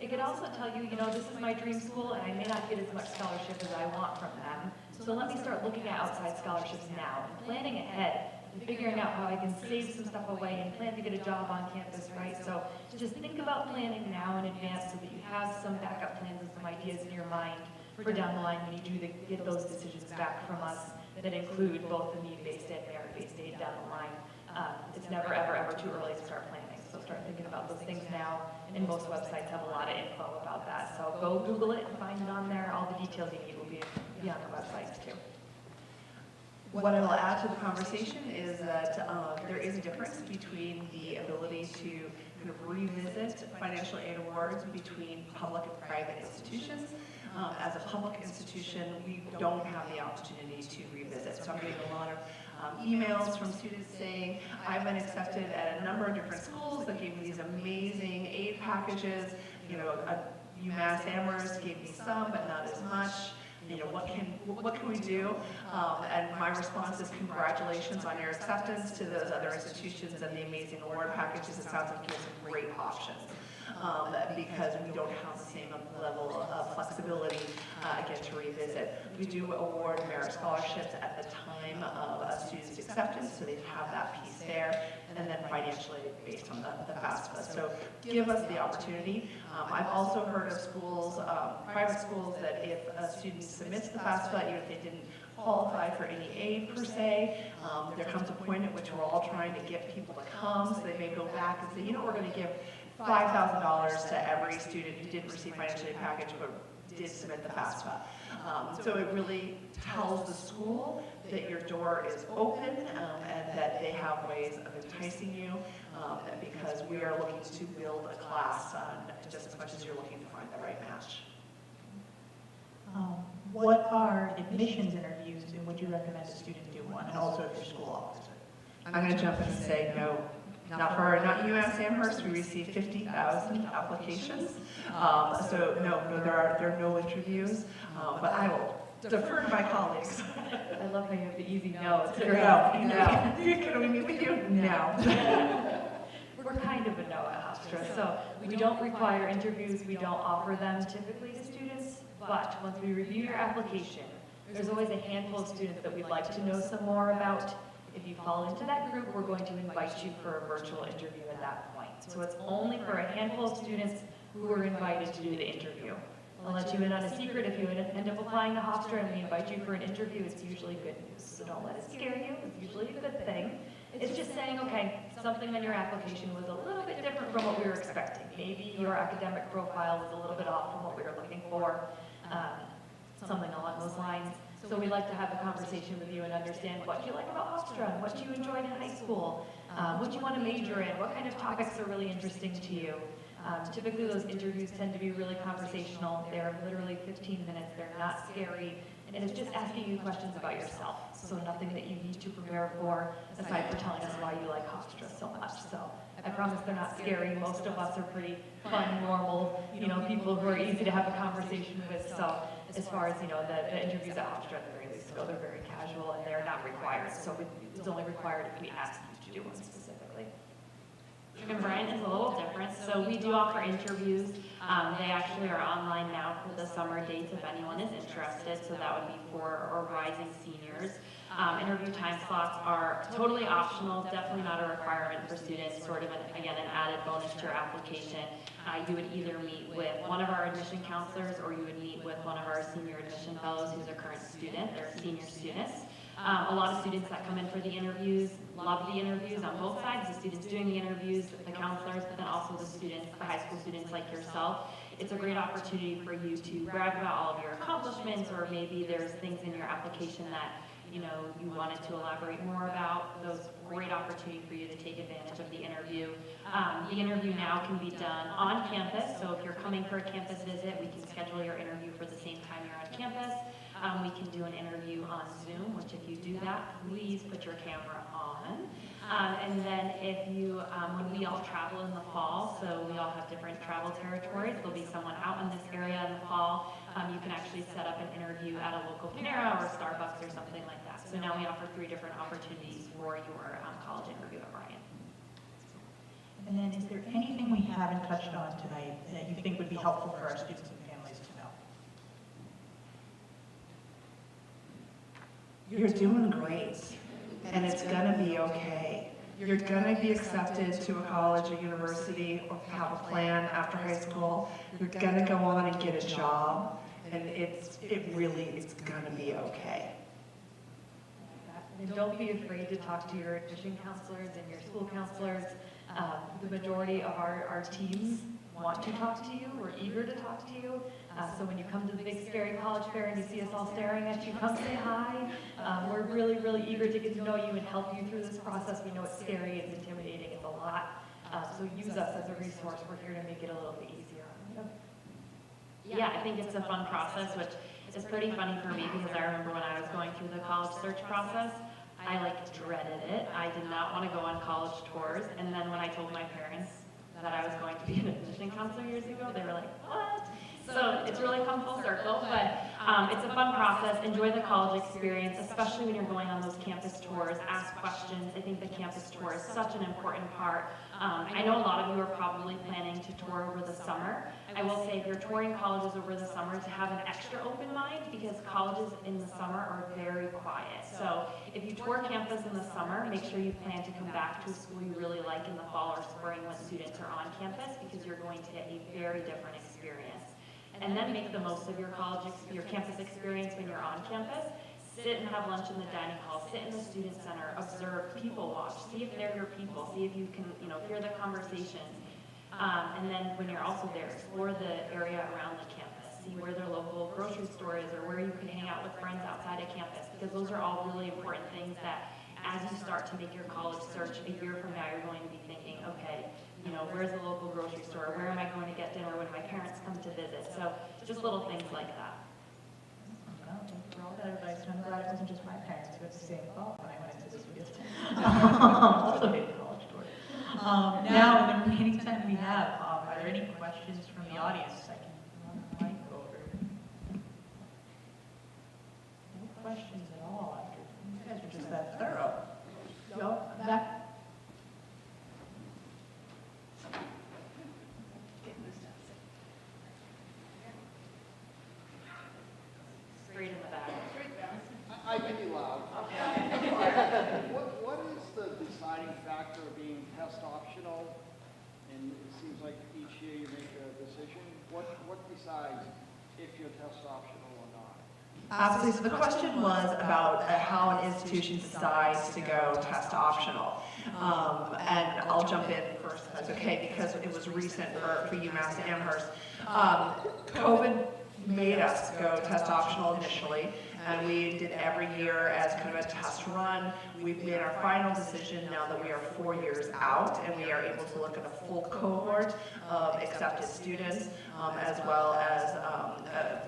Speaker 3: It could also tell you, this is my dream school and I may not get as much scholarship as I want from them. So let me start looking at outside scholarships now and planning ahead and figuring out how I can save some stuff away and plan to get a job on campus, right? So just think about planning now in advance so that you have some backup plans and some ideas in your mind for down the line when you do get those decisions back from us that include both the need-based and merit-based aid down the line. It's never, ever, ever too early to start planning. So start thinking about those things now, and most websites have a lot of info about that. So go Google it and find it on there. All the details you need will be on the websites too.
Speaker 4: What I will add to the conversation is that there is a difference between the ability to kind of revisit financial aid awards between public and private institutions. As a public institution, we don't have the opportunity to revisit. So I'm getting a lot of emails from students saying, I've been accepted at a number of different schools that gave me these amazing aid packages. UMass Amherst gave me some, but not as much. What can we do? And my response is congratulations on your acceptance to those other institutions and the amazing award packages. It sounds like you have some great options. Because we don't have the same level of flexibility, again, to revisit. We do award merit scholarships at the time of a student's acceptance, so they have that piece there, and then financially based on the FAFSA. So give us the opportunity. I've also heard of schools, private schools, that if a student submits the FAFSA, even if they didn't qualify for any aid per se, there comes a point at which we're all trying to get people to come, so they may go back and say, we're going to give $5,000 to every student who didn't receive financial aid package but did submit the FAFSA. So it really tells the school that your door is open and that they have ways of enticing you because we are looking to build a class just as much as you're looking to find the right match.
Speaker 1: What are admissions interviews, and would you recommend a student do one, and also if your school offers it?
Speaker 4: I'm going to jump in and say no. Not UMass Amherst, we received 50,000 applications. So no, there are no interviews, but I will defer to my colleagues.
Speaker 3: I love how you have the easy no. It's very
Speaker 4: No. Can we meet with you? No.
Speaker 3: We're kind of a no at Hofstra, so we don't require interviews, we don't offer them typically to students, but once we review your application, there's always a handful of students that we'd like to know some more about. If you fall into that group, we're going to invite you for a virtual interview at that point. So it's only for a handful of students who are invited to do the interview. I'll let you in on a secret. If you end up applying to Hofstra and we invite you for an interview, it's usually good news. So don't let it scare you. It's usually a good thing. It's just saying, okay, something on your application was a little bit different from what we were expecting. Maybe your academic profile was a little bit off from what we were looking for, something along those lines. So we'd like to have a conversation with you and understand what you like about Hofstra, and what you enjoyed in high school, what you want to major in, what kind of topics are really interesting to you. Typically those interviews tend to be really conversational. They're literally 15 minutes, they're not scary, and it's just asking you questions about yourself. So nothing that you need to prepare for, aside from telling us why you like Hofstra so much. So I promise they're not scary. Most of us are pretty fun, normal, people who are easy to have a conversation with. So as far as, the interviews at Hofstra at the very least go, they're very casual and they're not required. So it's only required if we ask you to do one specifically.
Speaker 2: And Bryant is a little different, so we do offer interviews. They actually are online now for the summer dates if anyone is interested, so that would be for our rising seniors. Interview time slots are totally optional, definitely not a requirement for students, sort of, again, an added bonus to your application. You would either meet with one of our admission counselors or you would meet with one of our senior admission fellows who's a current student. They're senior students. A lot of students that come in for the interviews love the interviews on both sides, the students doing the interviews, the counselors, but then also the students, the high school students like yourself. It's a great opportunity for you to brag about all of your accomplishments, or maybe there's things in your application that you wanted to elaborate more about. Those great opportunity for you to take advantage of the interview. The interview now can be done on campus, so if you're coming for a campus visit, we can schedule your interview for the same time you're on campus. We can do an interview on Zoom, which if you do that, please put your camera on. And then if you, when we all travel in the fall, so we all have different travel territories, there'll be someone out in this area in the fall. You can actually set up an interview at a local Panera or Starbucks or something like that. So now we offer 3 different opportunities for your college interview at Bryant.
Speaker 1: And then is there anything we haven't touched on tonight that you think would be helpful for our students and families to know?
Speaker 4: You're doing great, and it's going to be okay. You're going to be accepted to a college or university or have a plan after high school. You're going to go on and get a job, and it's going to be okay.
Speaker 3: And don't be afraid to talk to your admission counselors and your school counselors. The majority of our teams want to talk to you. We're eager to talk to you. So when you come to the big scary college fair and you see us all staring at you, come say hi. We're really, really eager to get to know you and help you through this process. We know it's scary, it's intimidating, it's a lot. So use us as a resource. We're here to make it a little bit easier on you.
Speaker 2: Yeah, I think it's a fun process, which is pretty funny for me because I remember when I was going through the college search process, I dreaded it. I did not want to go on college tours. And then when I told my parents that I was going to be an admission counselor years ago, they were like, what? So it's really come full circle, but it's a fun process. Enjoy the college experience, especially when you're going on those campus tours. Ask questions. I think the campus tour is such an important part. I know a lot of you are probably planning to tour over the summer. I will say if you're touring colleges over the summer, to have an extra open mind, because colleges in the summer are very quiet. So if you tour campus in the summer, make sure you plan to come back to a school you really like in the fall or spring when students are on campus, because you're going to get a very different experience. And then make the most of your your campus experience when you're on campus. Sit and have lunch in the dining hall, sit in the student center, observe, people watch, see if they're your people, see if you can, hear the conversations. And then when you're also there, explore the area around the campus, see where their local grocery store is or where you can hang out with friends outside of campus, because those are all really important things that as you start to make your college search a year from now, you're going to be thinking, okay, where's the local grocery store? Where am I going to get dinner when my parents come to visit? So just little things like that.
Speaker 1: Well,
Speaker 3: for all that advice, and I'm glad it wasn't just my parents who had the same thought when I went into this field. Also hated college tour.
Speaker 1: Now, in the remaining time we have, are there any questions from the audience? I can run the mic over. No questions at all after, you guys are just that thorough. No, back.
Speaker 2: Straight in the back.
Speaker 5: I can be loud. What is the deciding factor of being test optional? And it seems like each year you make a decision. What decides if you're test optional or not?
Speaker 4: Absolutely. So the question was about how an institution decides to go test optional. And I'll jump in first, if that's okay, because it was recent for UMass Amherst. COVID made us go test optional initially, and we did every year as kind of a test run. We've made our final decision now that we are 4 years out, and we are able to look at a full cohort of accepted students, as well as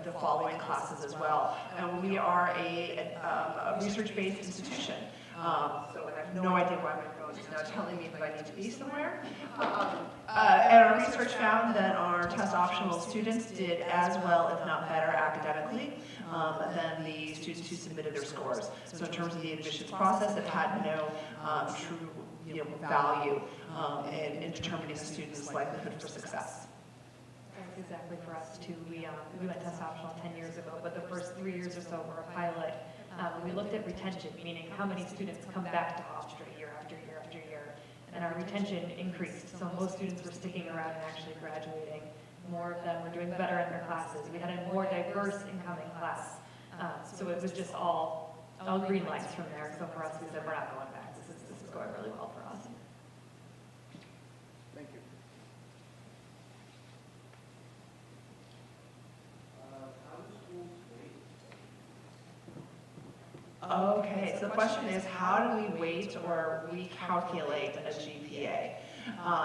Speaker 4: the following classes as well. And we are a research-based institution. So I have no idea why my phone is now telling me that I need to be somewhere. And our research found that our test optional students did as well, if not better, academically than the students who submitted their scores. So in terms of the admissions process, it had no true value in determining a student's likelihood for success.
Speaker 3: That's exactly for us too. We went test optional 10 years ago, but the first 3 years or so were a pilot. We looked at retention, meaning how many students come back to Hofstra year after year after year, and our retention increased. So most students were sticking around and actually graduating. More of them were doing better in their classes. We had a more diverse incoming class. So it was just all green lights from there. So for us, we said, we're not going back. This is going really well for us.
Speaker 5: Thank you. How do schools weight?
Speaker 4: Okay, so the question is, how do we weight or recalculate a GPA?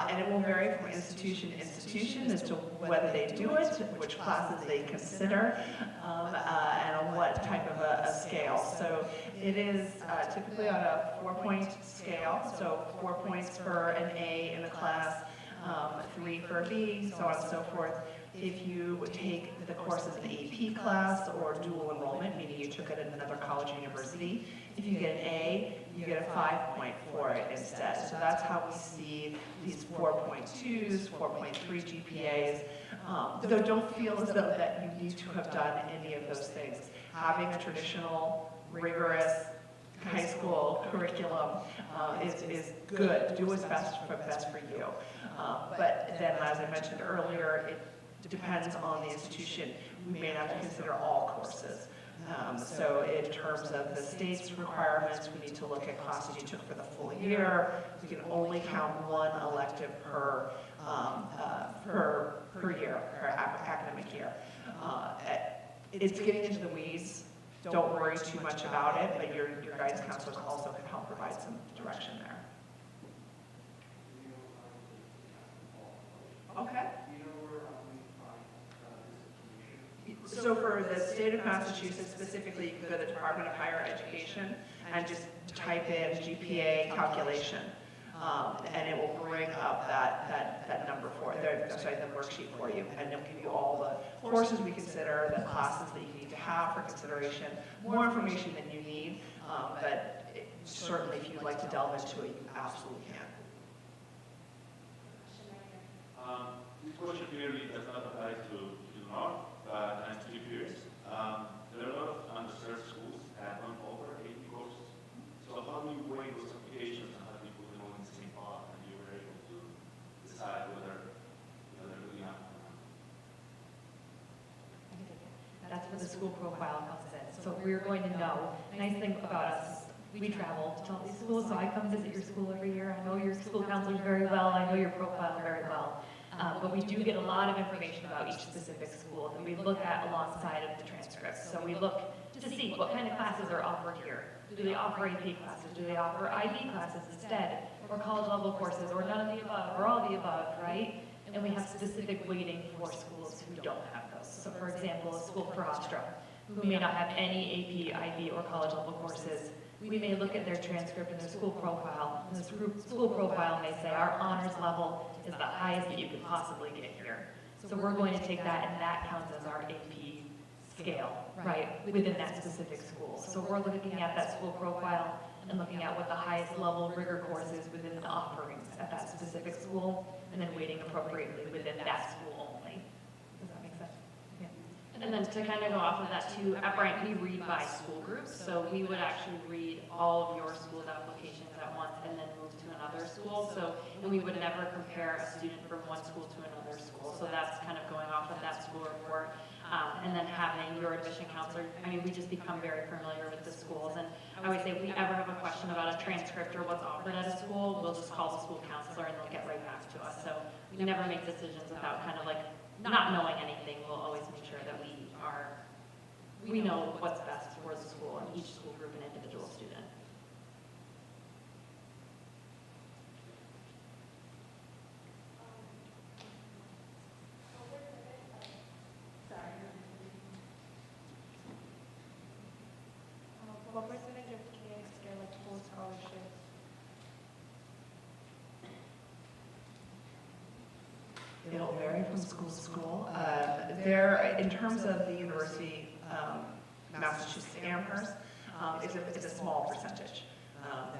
Speaker 4: And it will vary from institution to institution as to whether they do it, which classes they consider, and on what type of a scale. So it is typically on a 4-point scale, so 4 points for an A in a class, 3 for a B, so on and so forth. If you take the course as an AP class or dual enrollment, meaning you took it at another college or university, if you get an A, you get a 5-point for it instead. So that's how we see these 4.2s, 4.3 GPAs. Though don't feel as though that you need to have done any of those things. Having a traditional, rigorous high school curriculum is good. Do what's best for you. But then, as I mentioned earlier, it depends on the institution. We may have to consider all courses. So in terms of the state's requirements, we need to look at classes you took for the full year. We can only count one elective per year, per academic year. It's getting into the weeds. Don't worry too much about it, but your guidance counselors also can help provide some direction there. Okay. So for the state of Massachusetts specifically, you can go to the Department of Higher Education and just type in GPA calculation, and it will bring up that number for the worksheet for you, and it'll give you all the courses we consider, the classes that you need to have for consideration, more information than you need, but certainly if you'd like to delve into it, you absolutely can.
Speaker 6: This question clearly does not apply to North, but and to peers. There are a lot of underserved schools that have over 80 courses. So how do you weigh those applications and how do you put them all in the same pot and you were able to decide whether they're really up or not?
Speaker 3: That's where the school profile comes in. So we're going to know. Nice thing about us is we travel to all these schools, so I come visit your school every year. I know your school counselors very well. I know your profile very well. But we do get a lot of information about each specific school that we look at alongside of the transcripts. So we look to see what kind of classes are offered here. Do they offer AP classes? Do they offer IB classes instead? Or college level courses? Or none of the above? Or all the above, right? And we have specific weighting for schools who don't have those. So for example, a school for Hofstra who may not have any AP, IB, or college level courses. We may look at their transcript and their school profile, and the school profile may say our honors level is the highest that you could possibly get here. So we're going to take that, and that counts as our AP scale, right, within that specific school. So we're looking at that school profile and looking at what the highest level rigor course is within the offerings at that specific school, and then weighting appropriately within that school only. Does that make sense? Yeah.
Speaker 2: And then to kind of go off of that too, at Bryant, we read by school groups, so we would actually read all of your school's applications at once and then move to another school. So, and we would never compare a student from one school to another school. So that's kind of going off of that school report. And then having your admission counselor, I mean, we just become very familiar with the schools. And I would say if we ever have a question about a transcript or what's offered at a school, we'll just call the school counselor and they'll get right back to us. So we never make decisions without kind of like not knowing anything. We'll always make sure that we know what's best for the school and each school group and individual student.
Speaker 7: What percentage of kids get like full scholarships?
Speaker 4: It'll vary from school to school. There, in terms of the University, Massachusetts Amherst, it's a small percentage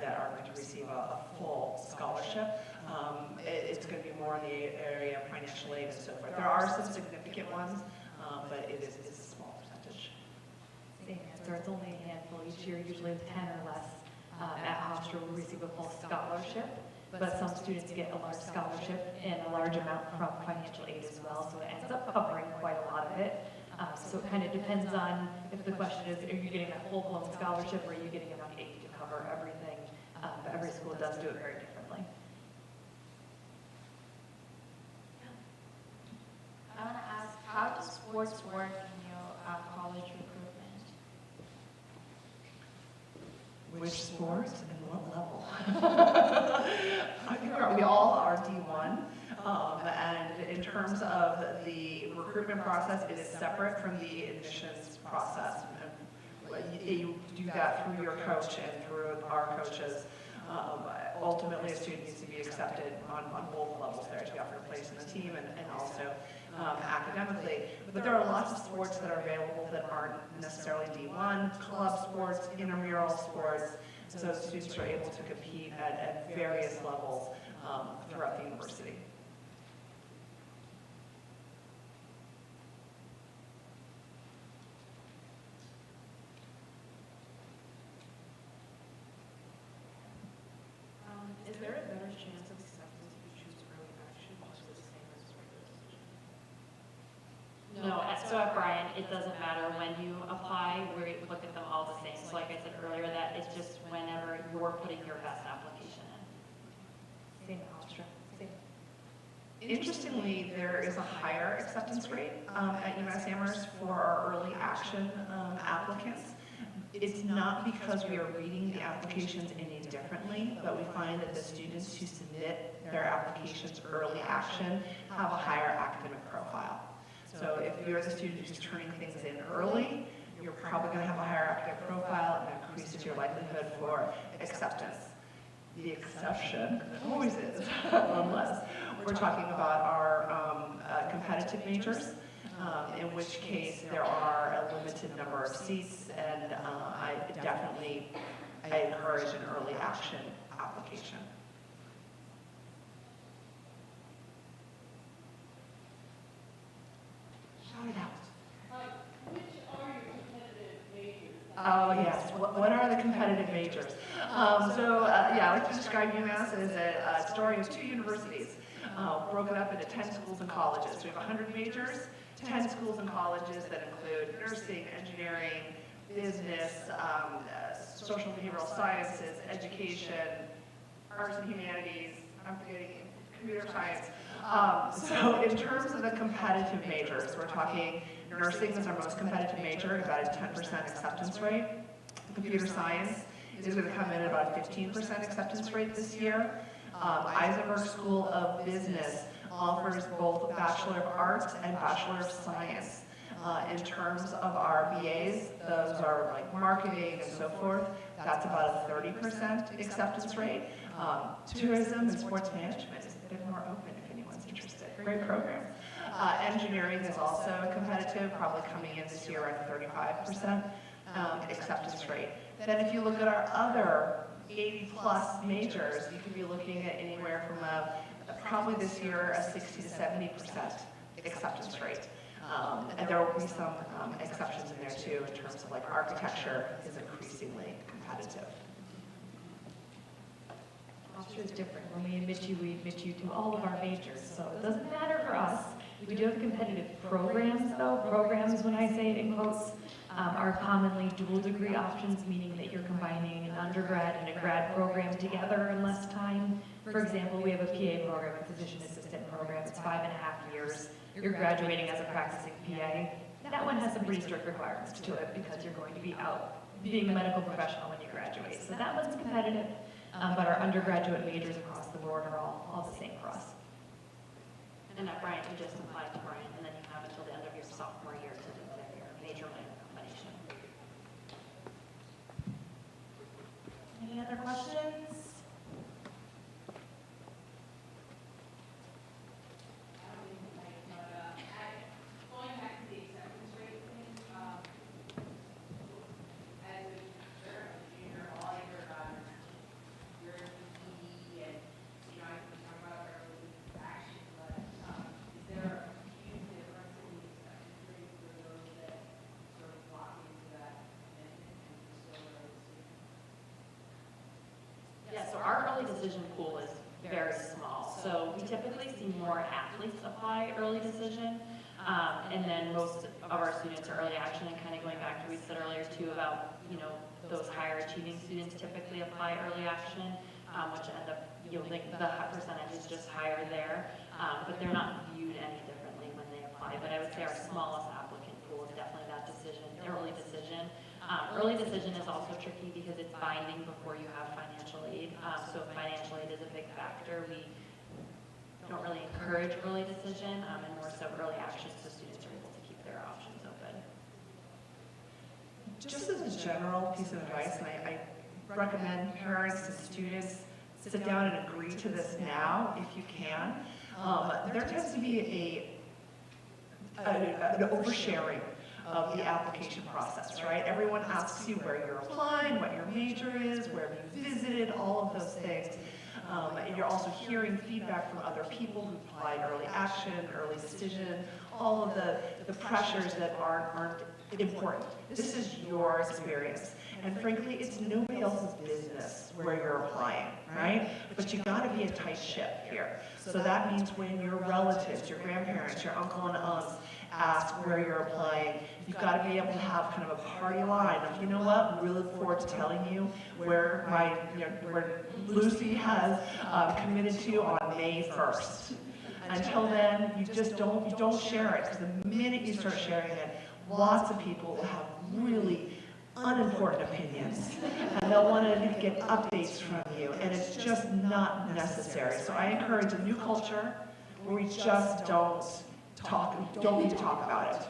Speaker 4: that are going to receive a full scholarship. It's going to be more in the area of financial aid and so forth. There are some significant ones, but it's a small percentage.
Speaker 3: Same answer, it's only a handful each year, usually 10 or less at Hofstra will receive a full scholarship, but some students get a large scholarship and a large amount from financial aid as well, so it ends up covering quite a lot of it. So it kind of depends on if the question is, are you getting that full-blown scholarship or are you getting enough aid to cover everything? But every school does do it very differently.
Speaker 7: I want to ask, how does sports work in your college recruitment?
Speaker 4: Which sport and what level? I think we all are D1. And in terms of the recruitment process, it is separate from the admissions process. You do that through your coach and through our coaches. Ultimately, a student needs to be accepted on both levels there to be offered a place in the team and also academically. But there are lots of sports that are available that aren't necessarily D1, club sports, intramural sports, so students are able to compete at various levels throughout the university.
Speaker 8: Is there a better chance of acceptance if you choose early action, or is it the same as regular decision?
Speaker 2: No, so at Bryant, it doesn't matter when you apply, we look at them all the same. So like I said earlier, that it's just whenever you're putting your best application in.
Speaker 3: Same Hofstra, same.
Speaker 4: Interestingly, there is a higher acceptance rate at UMass Amherst for our early action applicants. It's not because we are reading the applications any differently, but we find that the students who submit their applications early action have a higher academic profile. So if you're the student who's turning things in early, you're probably going to have a higher academic profile and increases your likelihood for acceptance. The exception always is, unless we're talking about our competitive majors, in which case there are a limited number of seats, and I encourage an early action application. Shout it out.
Speaker 8: Which are your competitive majors?
Speaker 4: Oh, yes. What are the competitive majors? Yeah, I like to describe UMass as a story of two universities, broken up into 10 schools and colleges. We have 100 majors, 10 schools and colleges that include nursing, engineering, business, social and behavioral sciences, education, arts and humanities, I'm forgetting computer science. So in terms of the competitive majors, we're talking nursing is our most competitive major at about a 10% acceptance rate. Computer science is going to come in at about a 15% acceptance rate this year. Eisenberg School of Business offers both Bachelor of Arts and Bachelor of Science. In terms of our BAs, those are like marketing and so forth, that's about a 30% acceptance rate. Tourism and sports management is a bit more open if anyone's interested. Great program. Engineering is also competitive, probably coming in this year at a 35% acceptance rate. Then if you look at our other 80+ majors, you could be looking at anywhere from probably this year a 60 to 70% acceptance rate. And there will be some exceptions in there too, in terms of like architecture is increasingly competitive.
Speaker 3: Hofstra is different. When we admit you to all of our majors, so it doesn't matter for us. We do have competitive programs though. Programs, when I say it in quotes, are commonly dual degree options, meaning that you're combining an undergrad and a grad program together in less time. For example, we have a PA program, a physician assistant program. It's 5.5 years. You're graduating as a practicing PA. That one has some pretty strict requirements to it because you're going to be out being a medical professional when you graduate. So that one's competitive, but our undergraduate majors across the board are all the same for us.
Speaker 2: And at Bryant, you just apply to Bryant, and then you have until the end of your sophomore year to declare your major minor combination.
Speaker 7: Any other questions?
Speaker 9: Going back to the acceptance rate thing, as a junior, all I heard about your PE and, you know, I can talk about early action, but is there a huge difference in the acceptance rate for those that sort of lock into that commitment and still early students?
Speaker 2: Yeah, so our early decision pool is very small. So we typically see more athletes apply early decision. And then most of our students are early action, and kind of going back to what we said earlier too about, you know, those higher achieving students typically apply early action, which end up yielding the percentage is just higher there. But they're not viewed any differently when they apply. But I would say our smallest applicant pool is definitely that decision, early decision. Early decision is also tricky because it's binding before you have financial aid. So if financial aid is a big factor, we don't really encourage early decision, and more so early actions so students are able to keep their options open.
Speaker 4: Just as a general piece of advice, and I recommend parents and students sit down and agree to this now if you can. There tends to be an oversharing of the application process, right? Everyone asks you where you're applying, what your major is, where you visited, all of those things. And you're also hearing feedback from other people who applied early action, early decision, all of the pressures that aren't important. This is your experience. And frankly, it's nobody else's business where you're applying, right? But you gotta be a tight ship here. So that means when your relatives, your grandparents, your uncle and aunts ask where you're applying, you've gotta be able to have kind of a party line of, you know what, we really look forward to telling you where where Lucy has committed to on May 1st. Until then, you just don't share it, because the minute you start sharing it, lots of people will have really unimportant opinions, and they'll want to get updates from you, and it's just not necessary. So I encourage a new culture where we just don't need to talk about it.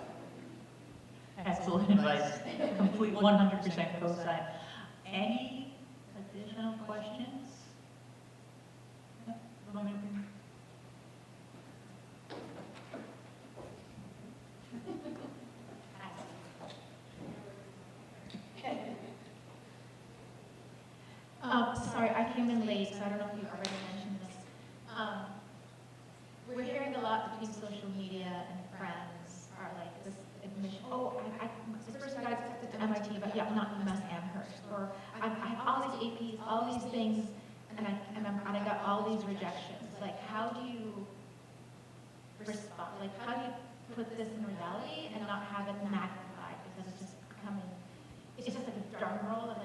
Speaker 1: Excellent advice. Complete 100% co-sign. Any additional questions? Yep. Want me to bring-
Speaker 7: Sorry, I came in late, so I don't know if you already mentioned this. We're hearing a lot between social media and friends are like this admission, oh, this person got accepted to MIT, but yeah, not UMass Amherst, or I have all these APs, all these things, and I got all these rejections. Like, how do you respond? Like, how do you put this in reality and not have it magnified, because it's just becoming, it's just like a drum roll, and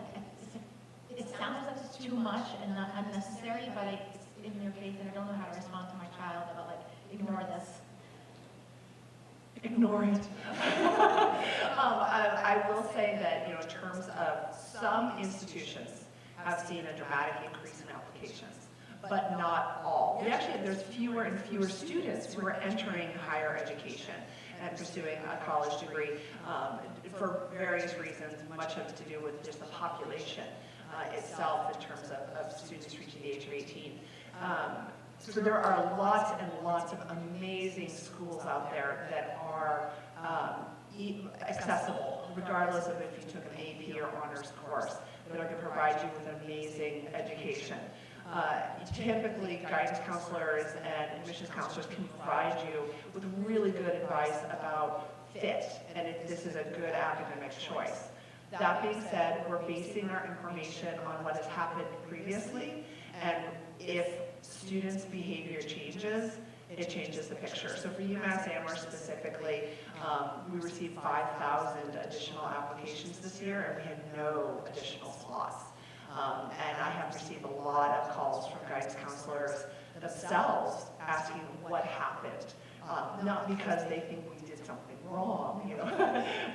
Speaker 7: it sounds like it's too much and not unnecessary, but it's in your face, and I don't know how to respond to my child about, like, ignore this.
Speaker 4: Ignore it. I will say that, in terms of some institutions have seen a dramatic increase in applications. but not all. We actually, there's fewer and fewer students who are entering higher education and pursuing a college degree for various reasons, much of it to do with just the population itself in terms of students reaching the age of 18. So there are lots and lots of amazing schools out there that are accessible, regardless of if you took an AP or honors course, that are going to provide you with amazing education. Typically, guidance counselors and admissions counselors can provide you with really good advice about fit and if this is a good academic choice. That being said, we're basing our information on what has happened previously, and if students' behavior changes, it changes the picture. So for UMass Amherst specifically, we received 5,000 additional applications this year, and we had no additional slots. And I have received a lot of calls from guidance counselors themselves asking what happened. Not because they think we did something wrong, you know.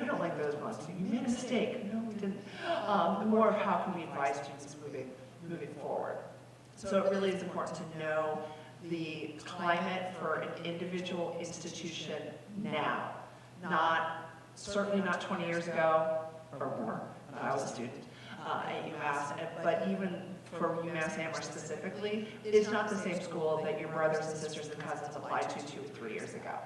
Speaker 4: We don't like those ones. You made a mistake. No, we didn't. More of how can we advise students moving forward. So it really is important to know the climate for an individual institution now. Certainly not 20 years ago or more when I was a student at UMass, but even for UMass Amherst specifically, it's not the same school that your brothers and sisters and cousins applied to 2 or 3 years ago.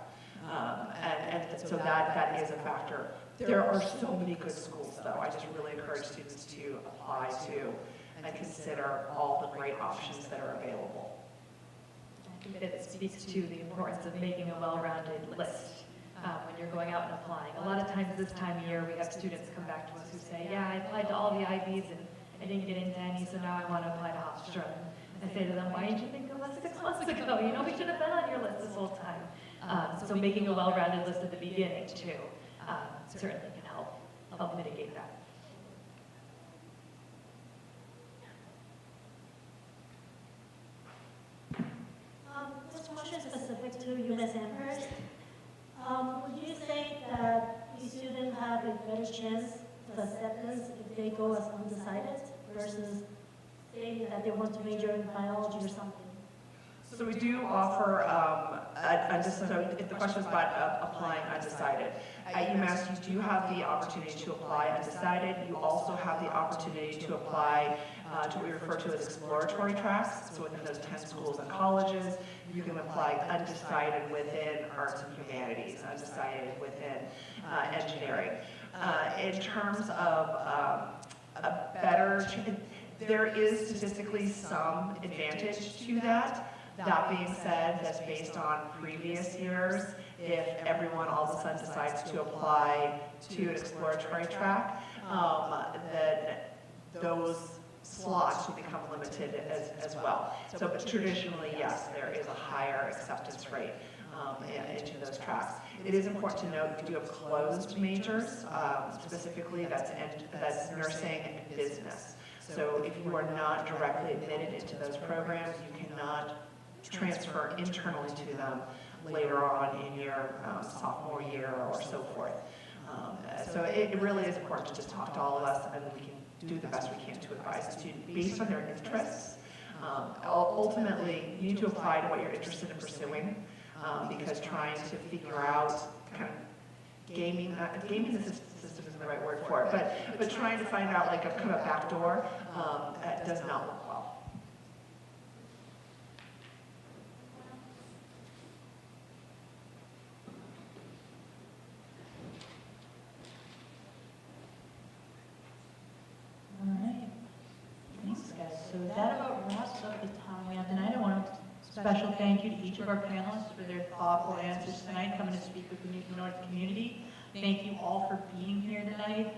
Speaker 4: And so that is a factor. There are so many good schools, though. I just really encourage students to apply to and consider all the great options that are available.
Speaker 3: I think that it speaks to the importance of making a well-rounded list when you're going out and applying. A lot of times this time of year, we have students come back to us who say, yeah, I applied to all the IBs and I didn't get into any, so now I want to apply to Hofstra. And I say to them, why didn't you think of us 6 months ago? You know, we should have been on your list this whole time. So making a well-rounded list at the beginning, too, certainly can help mitigate that.
Speaker 10: This question is specific to UMass Amherst. Would you say that the students have a better chance of acceptance if they go as undecided versus saying that they want to major in biology or something?
Speaker 4: So we do offer, so if the question is about applying undecided. At UMass, you do have the opportunity to apply undecided. You also have the opportunity to apply to what we refer to as exploratory tracks. So within those 10 schools and colleges, you can apply undecided within arts and humanities, undecided within engineering. In terms of a better, there is statistically some advantage to that. That being said, that's based on previous years. If everyone all of a sudden decides to apply to an exploratory track, then those slots will become limited as well. So, but traditionally, yes, there is a higher acceptance rate into those tracks. It is important to note we do have closed majors, specifically that's nursing and business. So if you are not directly admitted into those programs, you cannot transfer internally to them later on in your sophomore year or so forth. So it really is important to just talk to all of us, and we can do the best we can to advise the student based on their interests. Ultimately, you need to apply to what you're interested in pursuing, because trying to figure out kind of gaming the system isn't the right word for it, but trying to find out like a kind of back door does not work well.
Speaker 1: All right. Thanks, guys. So that about wraps up the time we have tonight. I want to special thank you to each of our panelists for their thoughtful answers tonight, coming to speak with the Newton North community. Thank you all for being here tonight.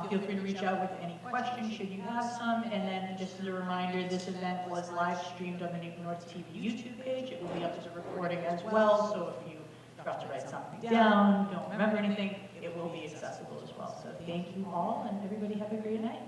Speaker 1: Feel free to reach out with any questions should you have some. And then just as a reminder, this event was live streamed on the Newton North TV YouTube page. It will be up as a recording as well. So if you forgot to write something down, don't remember anything, it will be accessible as well. So thank you all, and everybody have a great night.